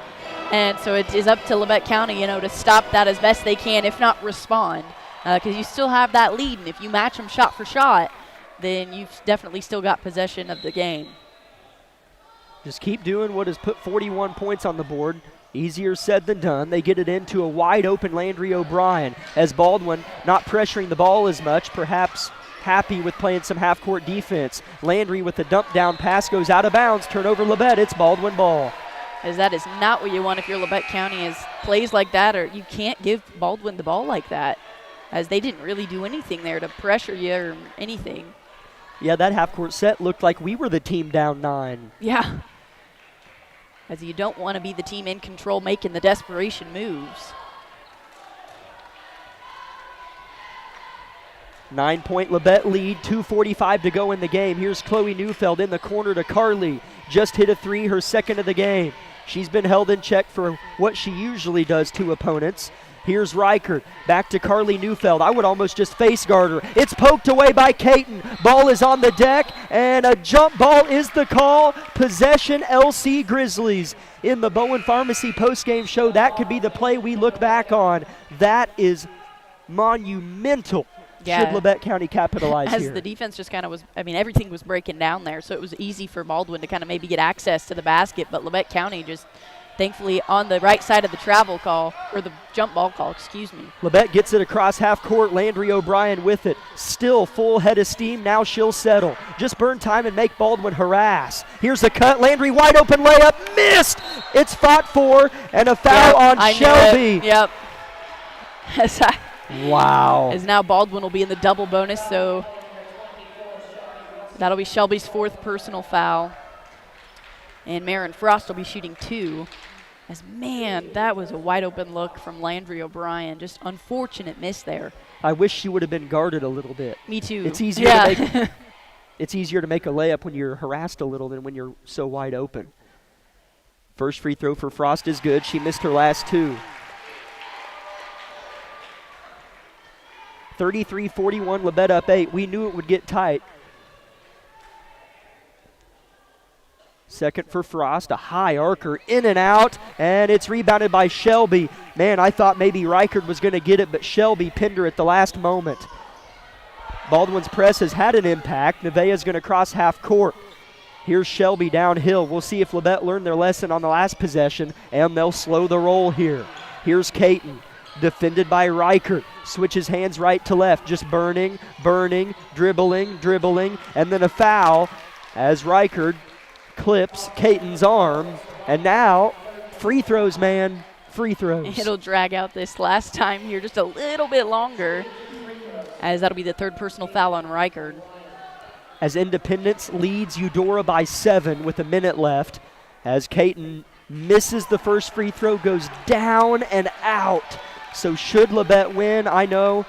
And so it is up to Labette County, to stop that as best they can, if not respond, because you still have that lead. And if you match them shot for shot, then you've definitely still got possession of the game. Just keep doing what has put 41 points on the board. Easier said than done. They get it into a wide-open Landry O'Brien as Baldwin not pressuring the ball as much, perhaps happy with playing some half-court defense. Landry with the dump-down pass goes out of bounds. Turnover Labette. It's Baldwin ball. As that is not what you want if you're Labette County, is plays like that, or you can't give Baldwin the ball like that, as they didn't really do anything there to pressure you or anything. Yeah, that half-court set looked like we were the team down 9. Yeah. As you don't want to be the team in control making the desperation moves. 9-point Labette lead, 2:45 to go in the game. Here's Chloe Neufeld in the corner to Carly. Just hit a 3, her second of the game. She's been held in check for what she usually does to opponents. Here's Reichert, back to Carly Neufeld. I would almost just face guard her. It's poked away by Caton. Ball is on the deck, and a jump ball is the call. Possession LC Grizzlies. In the Bowen Pharmacy postgame show, that could be the play we look back on. That is monumental. Yeah. Should Labette County capitalize As here. the defense just kind of was, everything was breaking down there, so it was easy for Baldwin to kind of maybe get access to the basket, but Labette County just thankfully on the right side of the travel call, or the jump ball call, excuse me. Labette gets it across half court. Landry O'Brien with it. Still full head of steam. Now she'll settle. Just burn time and make Baldwin harass. Here's the cut. Landry wide open layup. Missed. It's fought for, and a foul on Shelby. Yep. Wow. As now Baldwin will be in the double bonus, so that'll be Shelby's 4th personal foul. And Marin Frost will be shooting 2. As man, that was a wide open look from Landry O'Brien. Just unfortunate miss there. I wish she would have been guarded a little bit. Me too. It's easier to make it's easier to make a layup when you're harassed a little than when you're so wide open. First free throw for Frost is good. She missed her last two. 33-41, Labette up 8. We knew it would get tight. Second for Frost, a high arcer, in and out, and it's rebounded by Shelby. Man, I thought maybe Reichard was going to get it, but Shelby pinned her at the last moment. Baldwin's press has had an impact. Nevaeh's going to cross half court. Here's Shelby downhill. We'll see if Labette learned their lesson on the last possession, and they'll slow the roll here. Here's Caton, defended by Reichard. Switches hands right to left, just burning, dribbling, and then a foul as Reichard clips Caton's arm, and now free throws, man, free throws. It'll drag out this last time here just a little bit longer, as that'll be the third personal foul on Reichard. As Independence leads Eudora by 7 with a minute left, as Caton misses the first free throw, goes down and out. So should Labette win, I know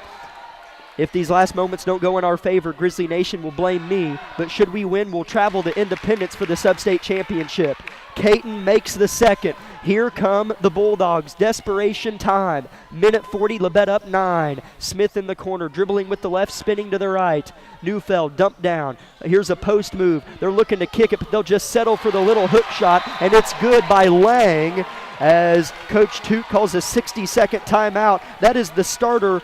if these last moments don't go in our favor, Grizzly Nation will blame me, but should we win, we'll travel to Independence for the Sub-State Championship. Caton makes the second. Here come the Bulldogs. Desperation time. Minute 40, Labette up 9. Smith in the corner, dribbling with the left, spinning to the right. Neufeld dumped down. Here's a post move. They're looking to kick it, but they'll just settle for the little hook shot, and it's good by Lang as Coach Toot calls a 60-second timeout. That is the starter,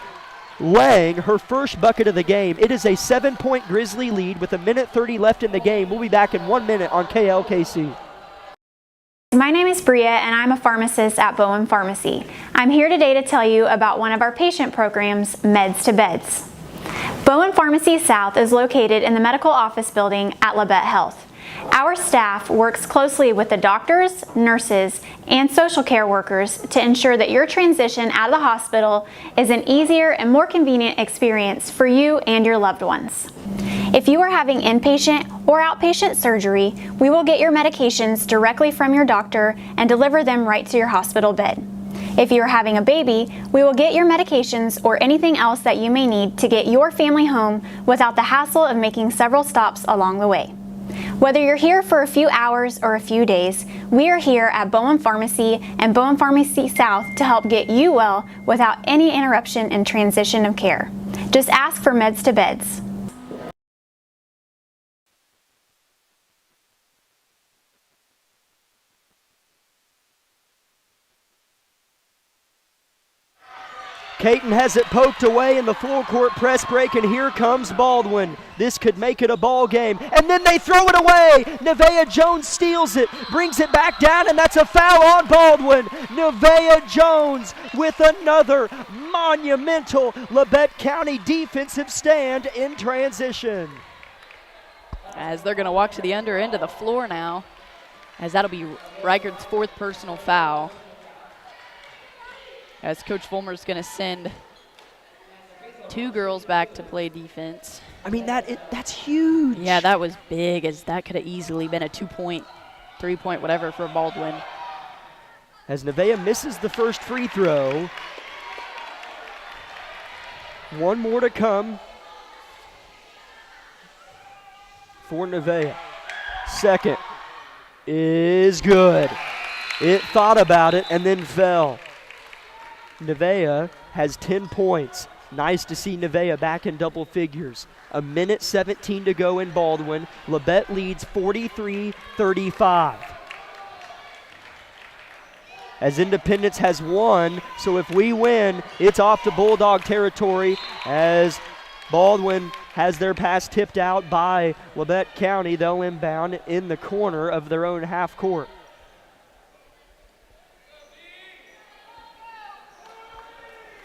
Lang, her first bucket of the game. It is a 7-point Grizzly lead with a minute 30 left in the game. We'll be back in 1 minute on KLKC. My name is Bria and I'm a pharmacist at Baldwin Pharmacy. I'm here today to tell you about one of our patient programs, Meds to Beds. Baldwin Pharmacy South is located in the medical office building at Labette Health. Our staff works closely with the doctors, nurses, and social care workers to ensure that your transition out of the hospital is an easier and more convenient experience for you and your loved ones. If you are having inpatient or outpatient surgery, we will get your medications directly from your doctor and deliver them right to your hospital bed. If you are having a baby, we will get your medications or anything else that you may need to get your family home without the hassle of making several stops along the way. Whether you're here for a few hours or a few days, we are here at Baldwin Pharmacy and Baldwin Pharmacy South to help get you well without any interruption in transition of care. Just ask for Meds to Beds. Caton has it poked away in the full court press break, and here comes Baldwin. This could make it a ball game, and then they throw it away. Nevaeh Jones steals it, brings it back down, and that's a foul on Baldwin. Nevaeh Jones with another monumental Labette County defensive stand in transition. As they're going to walk to the under end of the floor now, as that'll be Reichard's fourth personal foul. As Coach Fulmer's going to send two girls back to play defense. I mean, that's huge. Yeah, that was big, as that could have easily been a 2-point, 3-point, whatever for Baldwin. As Nevaeh misses the first free throw. One more to come for Nevaeh. Second is good. It thought about it and then fell. Nevaeh has 10 points. Nice to see Nevaeh back in double figures. A minute 17 to go in Baldwin. Labette leads 43-35. As Independence has won, so if we win, it's off to Bulldog territory, as Baldwin has their pass tipped out by Labette County. They'll inbound in the corner of their own half court.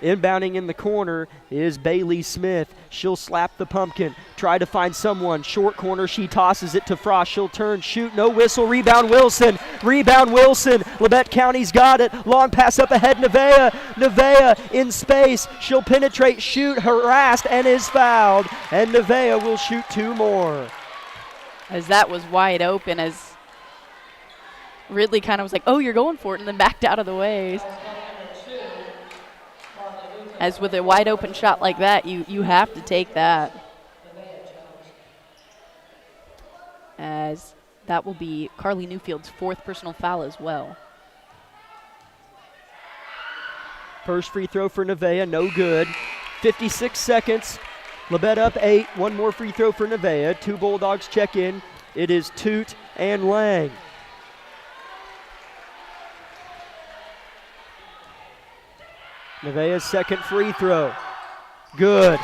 Inbounding in the corner is Bailey Smith. She'll slap the pumpkin, try to find someone. Short corner, she tosses it to Frost. She'll turn, shoot, no whistle. Rebound Wilson. Labette County's got it. Long pass up ahead, Nevaeh. Nevaeh in space. She'll penetrate, shoot, harassed, and is fouled. And Nevaeh will shoot two more. As that was wide open, as Ridley kind of was like, oh, you're going for it, and then backed out of the way. As with a wide open shot like that, you have to take that. As that will be Carly Newfield's 4th personal foul as well. First free throw for Nevaeh, no good. 56 seconds. Labette up 8. One more free throw for Nevaeh. 2 Bulldogs check in. It is Toot and Lang. Nevaeh's second free throw. Good.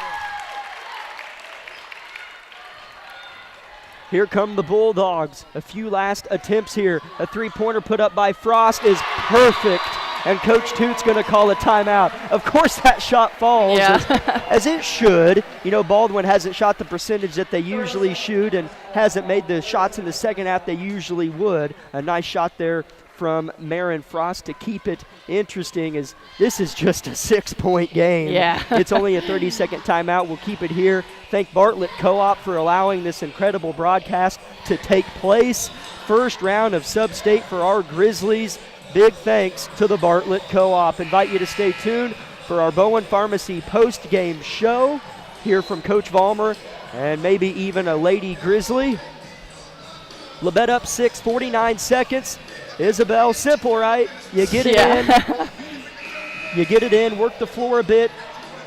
Here come the Bulldogs. A few last attempts here. A 3-pointer put up by Frost is perfect. And Coach Toot's going to call a timeout. Of course that shot falls, as it should. You know, Baldwin hasn't shot the percentage that they usually shoot and hasn't made the shots in the second half they usually would. A nice shot there from Marin Frost to keep it interesting, as this is just a 6-point game. Yeah. It's only a 30-second timeout. We'll keep it here. Thank Bartlett Co-op for allowing this incredible broadcast to take place. First round of Sub-State for our Grizzlies. Big thanks to the Bartlett Co-op. Invite you to stay tuned for our Bowen Pharmacy post-game show. Hear from Coach Vollmer and maybe even a Lady Grizzly. Labette up 6, 49 seconds. Isabel, simple, right? You get it in. You get it in, work the floor a bit.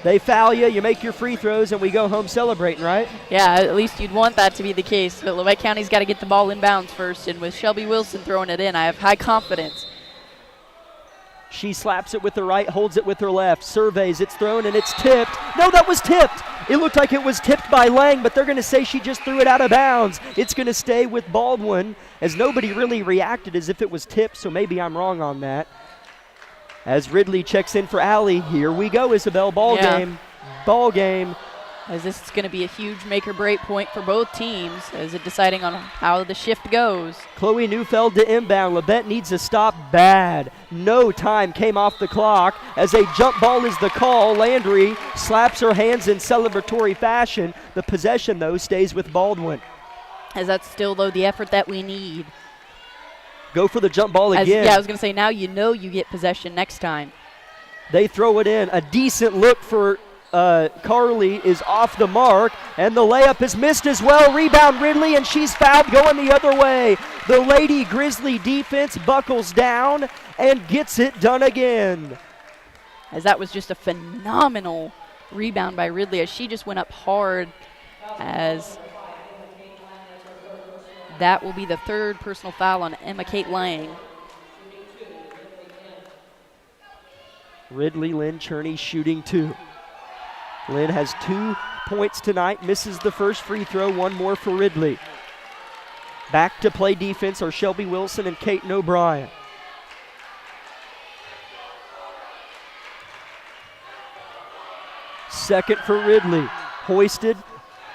They foul you, you make your free throws, and we go home celebrating, right? Yeah, at least you'd want that to be the case. But Levite County's got to get the ball in bounds first, and with Shelby Wilson throwing it in, I have high confidence. She slaps it with her right, holds it with her left, surveys, it's thrown, and it's tipped. No, that was tipped. It looked like it was tipped by Lang, but they're going to say she just threw it out of bounds. It's going to stay with Baldwin, as nobody really reacted as if it was tipped, so maybe I'm wrong on that. As Ridley checks in for Allie, here we go, Isabel, ball game. Ball game. As this is going to be a huge make-or-break point for both teams, as it deciding on how the shift goes. Chloe Neufeld to inbound. Labette needs a stop bad. No time came off the clock as a jump ball is the call. Landry slaps her hands in celebratory fashion. The possession, though, stays with Baldwin. As that's still, though, the effort that we need. Go for the jump ball again. Yeah, I was going to say, now you know you get possession next time. They throw it in. A decent look for Carly is off the mark, and the layup is missed as well. Rebound Ridley, and she's fouled going the other way. The Lady Grizzly defense buckles down and gets it done again. As that was just a phenomenal rebound by Ridley, as she just went up hard, as that will be the 3rd personal foul on Emma Kate Lang. Ridley Lynn Cherney shooting 2. Lynn has 2 points tonight, misses the first free throw, 1 more for Ridley. Back to play defense are Shelby Wilson and Kaiten O'Brien. Second for Ridley, hoisted,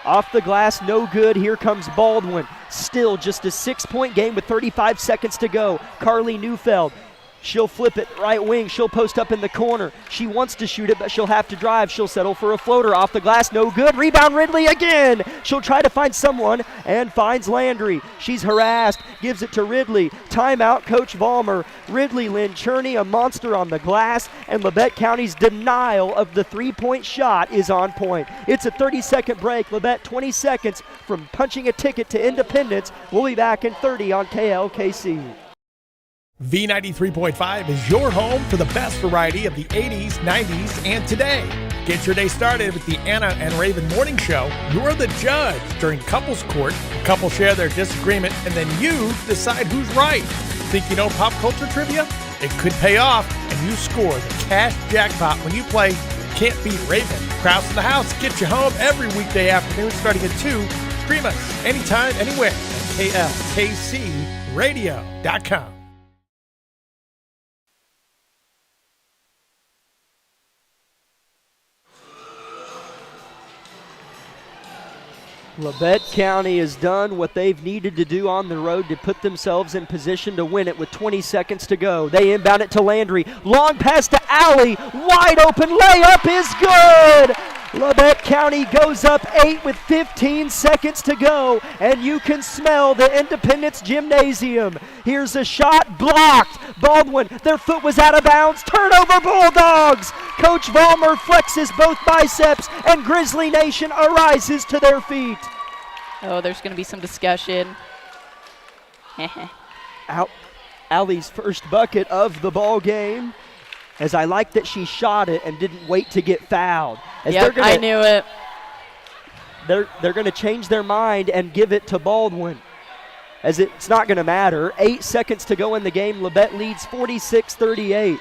off the glass, no good. Here comes Baldwin. Still just a 6-point game with 35 seconds to go. Carly Neufeld. She'll flip it right wing. She'll post up in the corner. She wants to shoot it, but she'll have to drive. She'll settle for a floater off the glass. No good. Rebound Ridley again. She'll try to find someone and finds Landry. She's harassed. Gives it to Ridley. Timeout, Coach Vollmer. Ridley Lynn Cherney, a monster on the glass, and Labette County's denial of the 3-point shot is on point. It's a 30-second break. Labette 20 seconds from punching a ticket to independence. We'll be back in 30 on KLKC. V93.5 is your home for the best variety of the 80s, 90s, and today. Get your day started with the Anna and Raven Morning Show. You're the judge during Couples Court. Couples share their disagreement, and then you decide who's right. Think you know pop culture trivia? It could pay off, and you score the cash jackpot when you play Can't Beat Raven. Krause in the House gets you home every weekday afternoon starting at 2. Stream us anytime, anywhere at KLKCradio.com. Labette County has done what they've needed to do on the road to put themselves in position to win it with 20 seconds to go. They inbound it to Landry. Long pass to Allie. Wide open layup is good. Labette County goes up 8 with 15 seconds to go, and you can smell the Independence Gymnasium. Here's a shot blocked. Baldwin, their foot was out of bounds. Turnover Bulldogs. Coach Vollmer flexes both biceps, and Grizzly Nation arises to their feet. Oh, there's going to be some discussion. Allie's first bucket of the ball game. As I like that she shot it and didn't wait to get fouled. Yep, I knew it. They're going to change their mind and give it to Baldwin, as it's not going to matter. 8 seconds to go in the game. Labette leads 46-38.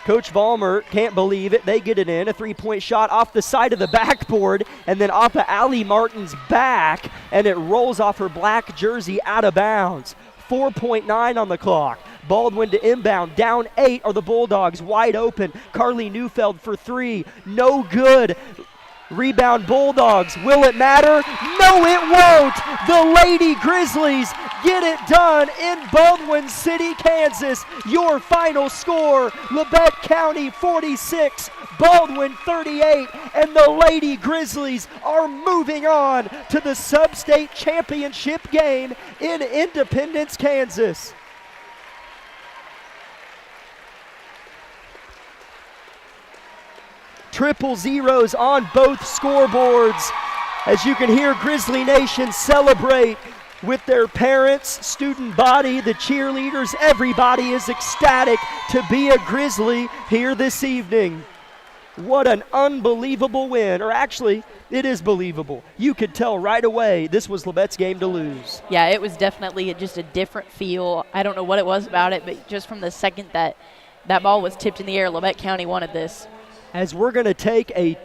Coach Vollmer can't believe it. They get it in. A three-point shot off the side of the backboard and then off of Allie Martin's back, and it rolls off her black jersey out of bounds. 4.9 on the clock. Baldwin to inbound. Down 8 are the Bulldogs. Wide open. Carly Neufeld for 3. No good. Rebound Bulldogs. Will it matter? No, it won't. The Lady Grizzlies get it done in Baldwin City, Kansas. Your final score, Labette County 46, Baldwin 38, and the Lady Grizzlies are moving on to the Sub-State Championship game in Independence, Kansas. Triple zeros on both scoreboards, as you can hear Grizzly Nation celebrate with their parents, student body, the cheerleaders. Everybody is ecstatic to be a Grizzly here this evening. What an unbelievable win, or actually, it is believable. You could tell right away this was Labette's game to lose. Yeah, it was definitely just a different feel. I don't know what it was about it, but just from the second that ball was tipped in the air, Labette County wanted this. As we're going to take a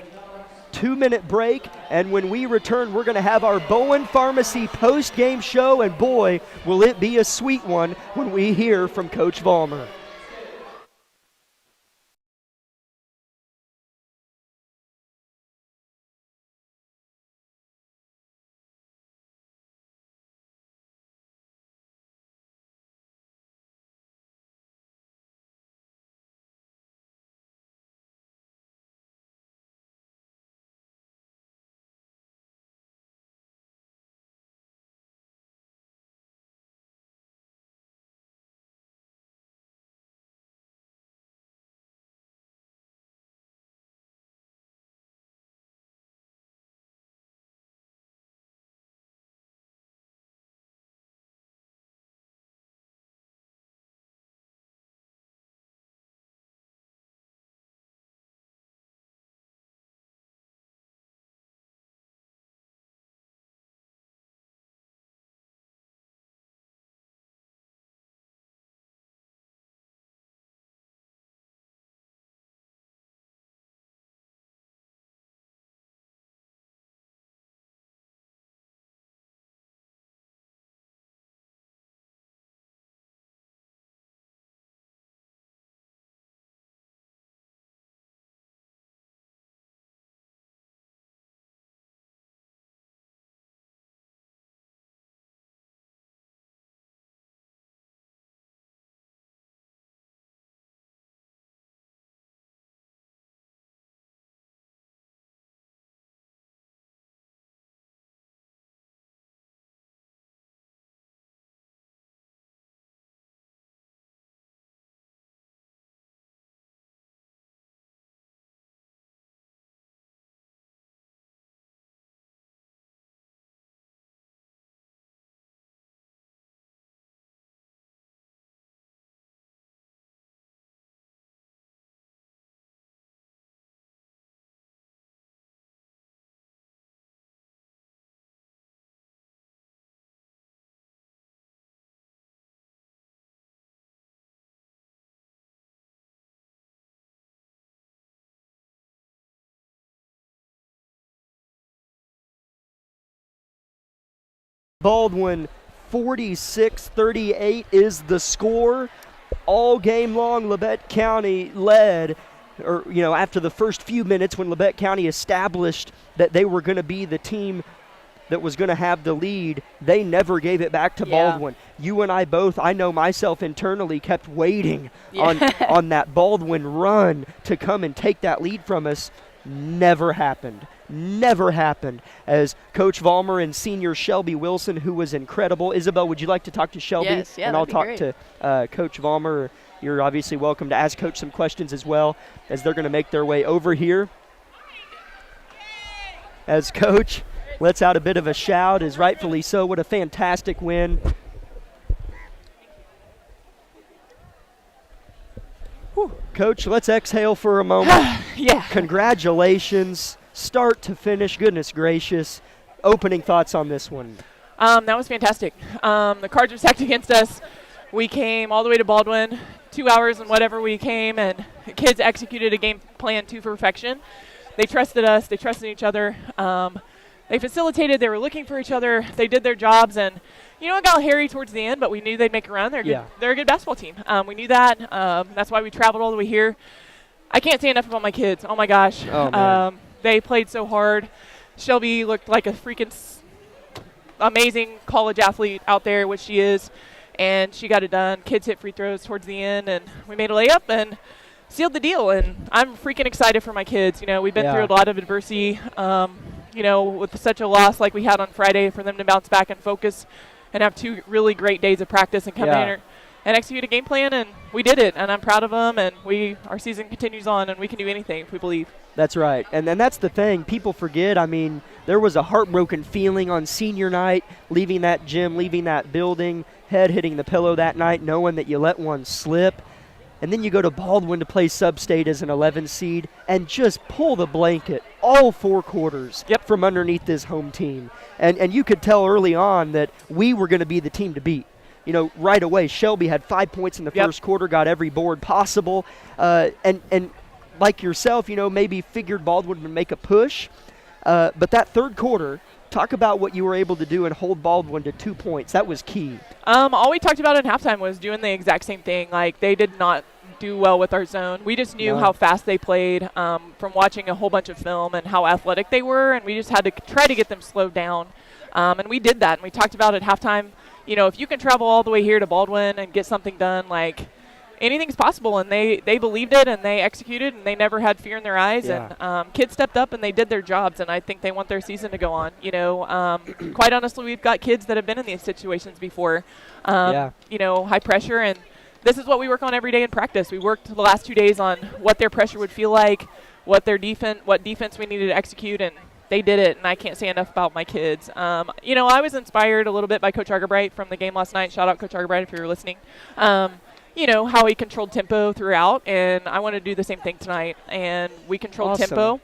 2-minute break, and when we return, we're going to have our Bowen Pharmacy post-game show, and boy, will it be a sweet one when we hear from Coach Vollmer. Baldwin 46-38 is the score. All game long, Labette County led, or after the first few minutes when Labette County established that they were going to be the team that was going to have the lead, they never gave it back to Baldwin. You and I both, I know myself internally, kept waiting on that Baldwin run to come and take that lead from us. never happened. Never happened. As Coach Vollmer and senior Shelby Wilson, who was incredible. Isabel, would you like to talk to Shelby? Yes, yeah, and I'll that'd be talk to Coach Vollmer. You're obviously welcome to ask Coach some questions as well as they're going to make their way over here. As Coach lets out a bit of a shout, as rightfully so. What a fantastic win. Whew. Coach, let's exhale for a moment. Yeah. Congratulations. Start to finish, goodness gracious. Opening thoughts on this one. That was fantastic. The Cards were stacked against us. We came all the way to Baldwin, 2 hours and whatever we came, and the kids executed a game plan to perfection. They trusted us. They trusted each other. They facilitated. They were looking for each other. They did their jobs, and it got hairy towards the end, but we knew they'd make a run. They're good. They're a good basketball team. We knew that. That's why we traveled all the way here. I can't say enough about my kids. Oh my gosh. Oh, man. They played so hard. Shelby looked like a freaking amazing college athlete out there, which she is, and she got it done. Kids hit free throws towards the end, and we made a layup and sealed the deal. And I'm freaking excited for my kids. We've been through a lot of adversity. With such a loss like we had on Friday, for them to bounce back and focus and have 2 really great days of practice and come in here and execute a game plan, and we did it, and I'm proud of them, and our season continues on, and we can do anything if we believe. That's right, and that's the thing. People forget, there was a heartbroken feeling on senior night, leaving that gym, leaving that building, head hitting the pillow that night, knowing that you let one slip. And then you go to Baldwin to play Sub-state as an 11 seed and just pull the blanket all 4 quarters from underneath this home team. And you could tell early on that we were going to be the team to beat. Right away, Shelby had 5 points in the first quarter, got every board possible. And like yourself, maybe figured Baldwin would make a push. But that third quarter, talk about what you were able to do and hold Baldwin to 2 points. That was key. All we talked about in halftime was doing the exact same thing. Like, they did not do well with our zone. We just knew how fast they played from watching a whole bunch of film and how athletic they were, and we just had to try to get them slowed down. And we did that, and we talked about at halftime, if you can travel all the way here to Baldwin and get something done, like, anything's possible, and they believed it, and they executed, and they never had fear in their eyes. And kids stepped up, and they did their jobs, and I think they want their season to go on. Quite honestly, we've got kids that have been in these situations before. High pressure, and this is what we work on every day in practice. We worked the last 2 days on what their pressure would feel like, what defense we needed to execute, and they did it, and I can't say enough about my kids. I was inspired a little bit by Coach Argerbright from the game last night. Shout out Coach Argerbright if you're listening. How he controlled tempo throughout, and I want to do the same thing tonight. And we controlled tempo,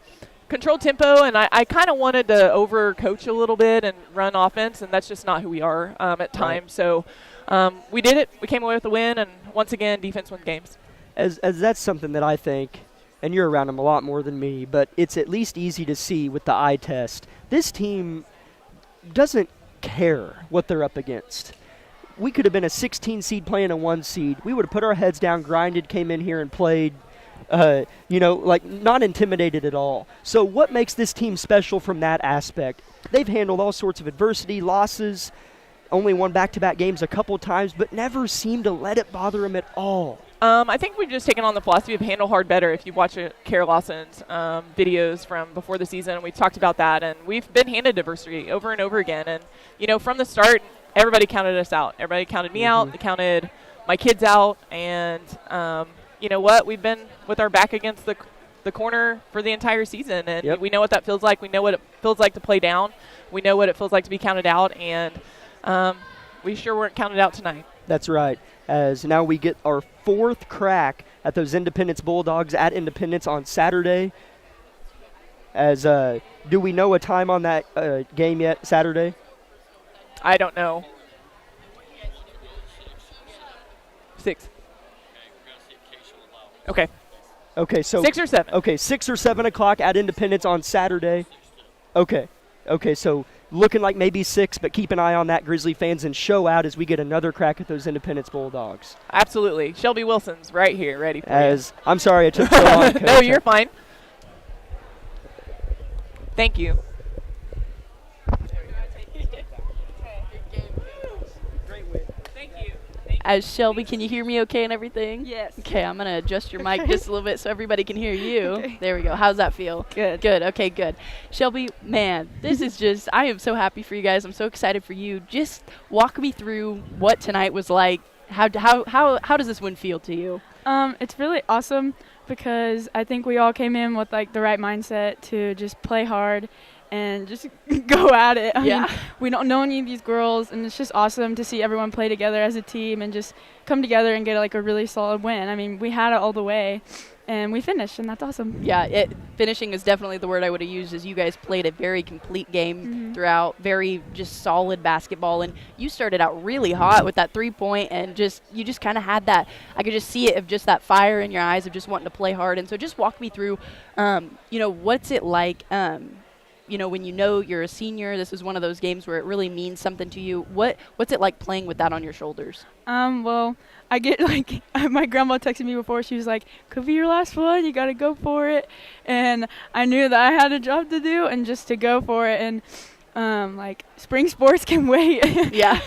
and I kind of wanted to over-coach a little bit and run offense, and that's just not who we are at times. So we did it. We came away with a win, and once again, defense wins games. As that's something that I think, and you're around them a lot more than me, but it's at least easy to see with the eye test. This team doesn't care what they're up against. We could have been a 16 seed playing a 1 seed. We would have put our heads down, grinded, came in here and played, not intimidated at all. So what makes this team special from that aspect? They've handled all sorts of adversity, losses, only won back-to-back games a couple times, but never seemed to let it bother them at all. I think we've just taken on the philosophy of handle hard better. If you watch Kara Lawson's videos from before the season, we've talked about that, and we've been handed adversity over and over again. And, from the start, everybody counted us out. Everybody counted me out. They counted my kids out. And you know what? We've been with our back against the corner for the entire season. And we know what that feels like. We know what it feels like to play down. We know what it feels like to be counted out. And we sure weren't counted out tonight. That's right. As now we get our 4th crack at those Independence Bulldogs at Independence on Saturday. As do we know a time on that game yet, Saturday? I don't know. 6. Okay. Okay, so 6 or 7. Okay, 6 or 7 o'clock at Independence on Saturday. Okay, so looking like maybe 6, but keep an eye on that, Grizzly fans, and show out as we get another crack at those Independence Bulldogs. Absolutely. Shelby Wilson's right here, ready for you. I'm sorry I took so long, Coach. No, you're fine. Thank you. As Shelby, can you hear me okay and everything? Yes. Okay, I'm going to adjust your mic just a little bit so everybody can hear you. Okay. There we go. How's that feel? Good. Good. Okay, good. Shelby, man, this is just, I am so happy for you guys. I'm so excited for you. Just walk me through what tonight was like. How does this win feel to you? It's really awesome because I think we all came in with like the right mindset to just play hard and just go at it. I mean, we don't know any of these girls, and it's just awesome to see everyone play together as a team and just come together and get like a really solid win. I mean, we had it all the way, and we finished, and that's awesome. Yeah, finishing is definitely the word I would have used, as you guys played a very complete game throughout, very just solid basketball, and you started out really hot with that 3-point, and you just kind of had that, I could just see it of just that fire in your eyes of just wanting to play hard. And so just walk me through, what's it like, when you're a senior, this is one of those games where it really means something to you. What's it like playing with that on your shoulders? Well, I get like, my grandma texted me before. She was like, could be your last one. You got to go for it. And I knew that I had a job to do and just to go for it. And spring sports can wait. Yeah.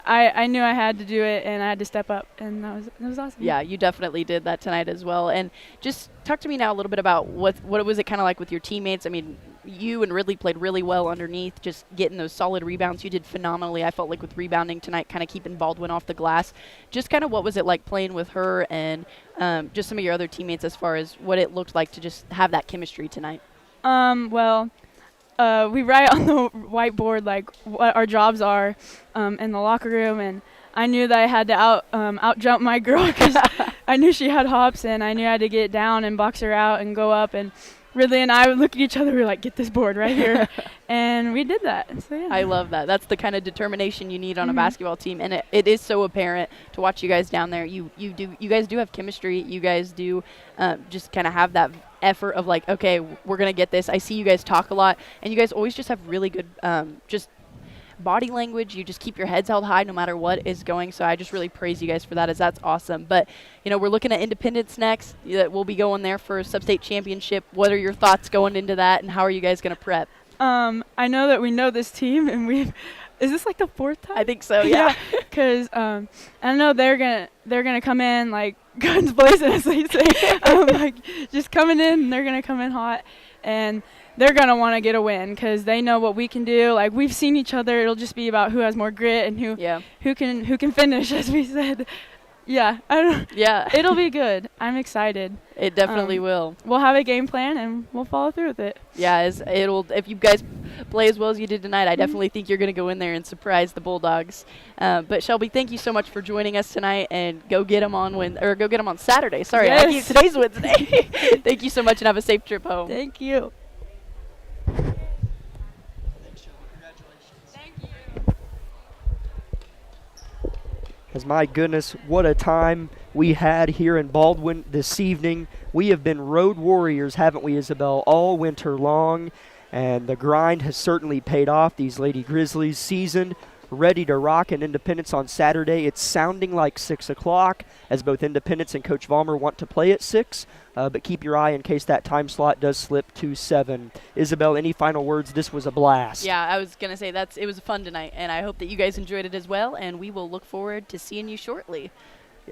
I knew I had to do it, and I had to step up, and that was awesome. Yeah, you definitely did that tonight as well. And just talk to me now a little bit about what was it kind of like with your teammates. I mean, you and Ridley played really well underneath, just getting those solid rebounds. You did phenomenally, I felt like, with rebounding tonight, kind of keeping Baldwin off the glass. Just kind of what was it like playing with her and just some of your other teammates as far as what it looked like to just have that chemistry tonight? We write on the whiteboard like what our jobs are in the locker room, and I knew that I had to out jump my girl because I knew she had hops, and I knew I had to get down and box her out and go up. And Ridley and I would look at each other. We were like, "Get this board right here," and we did that. So, yeah. I love that. That's the kind of determination you need on a basketball team, and it is so apparent to watch you guys down there. You guys do have chemistry. You guys do just kind of have that effort of like, okay, we're gonna get this. I see you guys talk a lot, and you guys always just have really good just body language. You just keep your heads held high no matter what is going. So I just really praise you guys for that, as that's awesome. But we're looking at Independence next. We'll be going there for a sub-state championship. What are your thoughts going into that, and how are you guys gonna prep? I know that we know this team, and is this like the 4th time? I think so. Yeah. Because I know they're gonna come in like guns blazing, as they say. Just coming in, and they're gonna come in hot, and they're gonna want to get a win because they know what we can do. Like, we've seen each other. It'll just be about who has more grit and who can finish, as we said. Yeah, it'll be good. I'm excited. It definitely will. We'll have a game plan, and we'll follow through with it. Yeah, if you guys play as well as you did tonight, I definitely think you're going to go in there and surprise the Bulldogs. But Shelby, thank you so much for joining us tonight, and go get them on Saturday. Sorry, yes. Today's Wednesday. Thank you so much, and have a safe trip home. Thank you. As my goodness, what a time we had here in Baldwin this evening. We have been road warriors, haven't we, Isabel, all winter long, and the grind has certainly paid off. These Lady Grizzlies seasoned, ready to rock in Independence on Saturday. It's sounding like 6 o'clock, as both Independence and Coach Vollmer want to play at 6, but keep your eye in case that time slot does slip to 7. Isabel, any final words? This was a blast. Yeah, I was going to say it was fun tonight, and I hope that you guys enjoyed it as well, and we will look forward to seeing you shortly.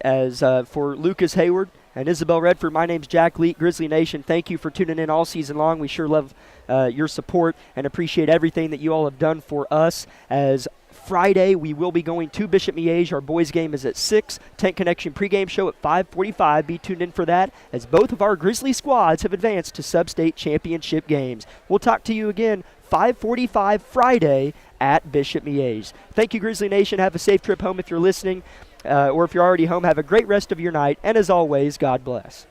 As for Lucas Hayward and Isabel Redford, my name's Jack Leet. Grizzly Nation, thank you for tuning in all season long. We sure love your support and appreciate everything that you all have done for us. As Friday, we will be going to Bishop Miege. Our boys game is at 6. Tent Connection pregame show at 5:45. Be tuned in for that, as both of our Grizzly squads have advanced to sub-state championship games. We'll talk to you again 5:45 Friday at Bishop Miege. Thank you, Grizzly Nation. Have a safe trip home if you're listening, or if you're already home, have a great rest of your night. And as always, God bless.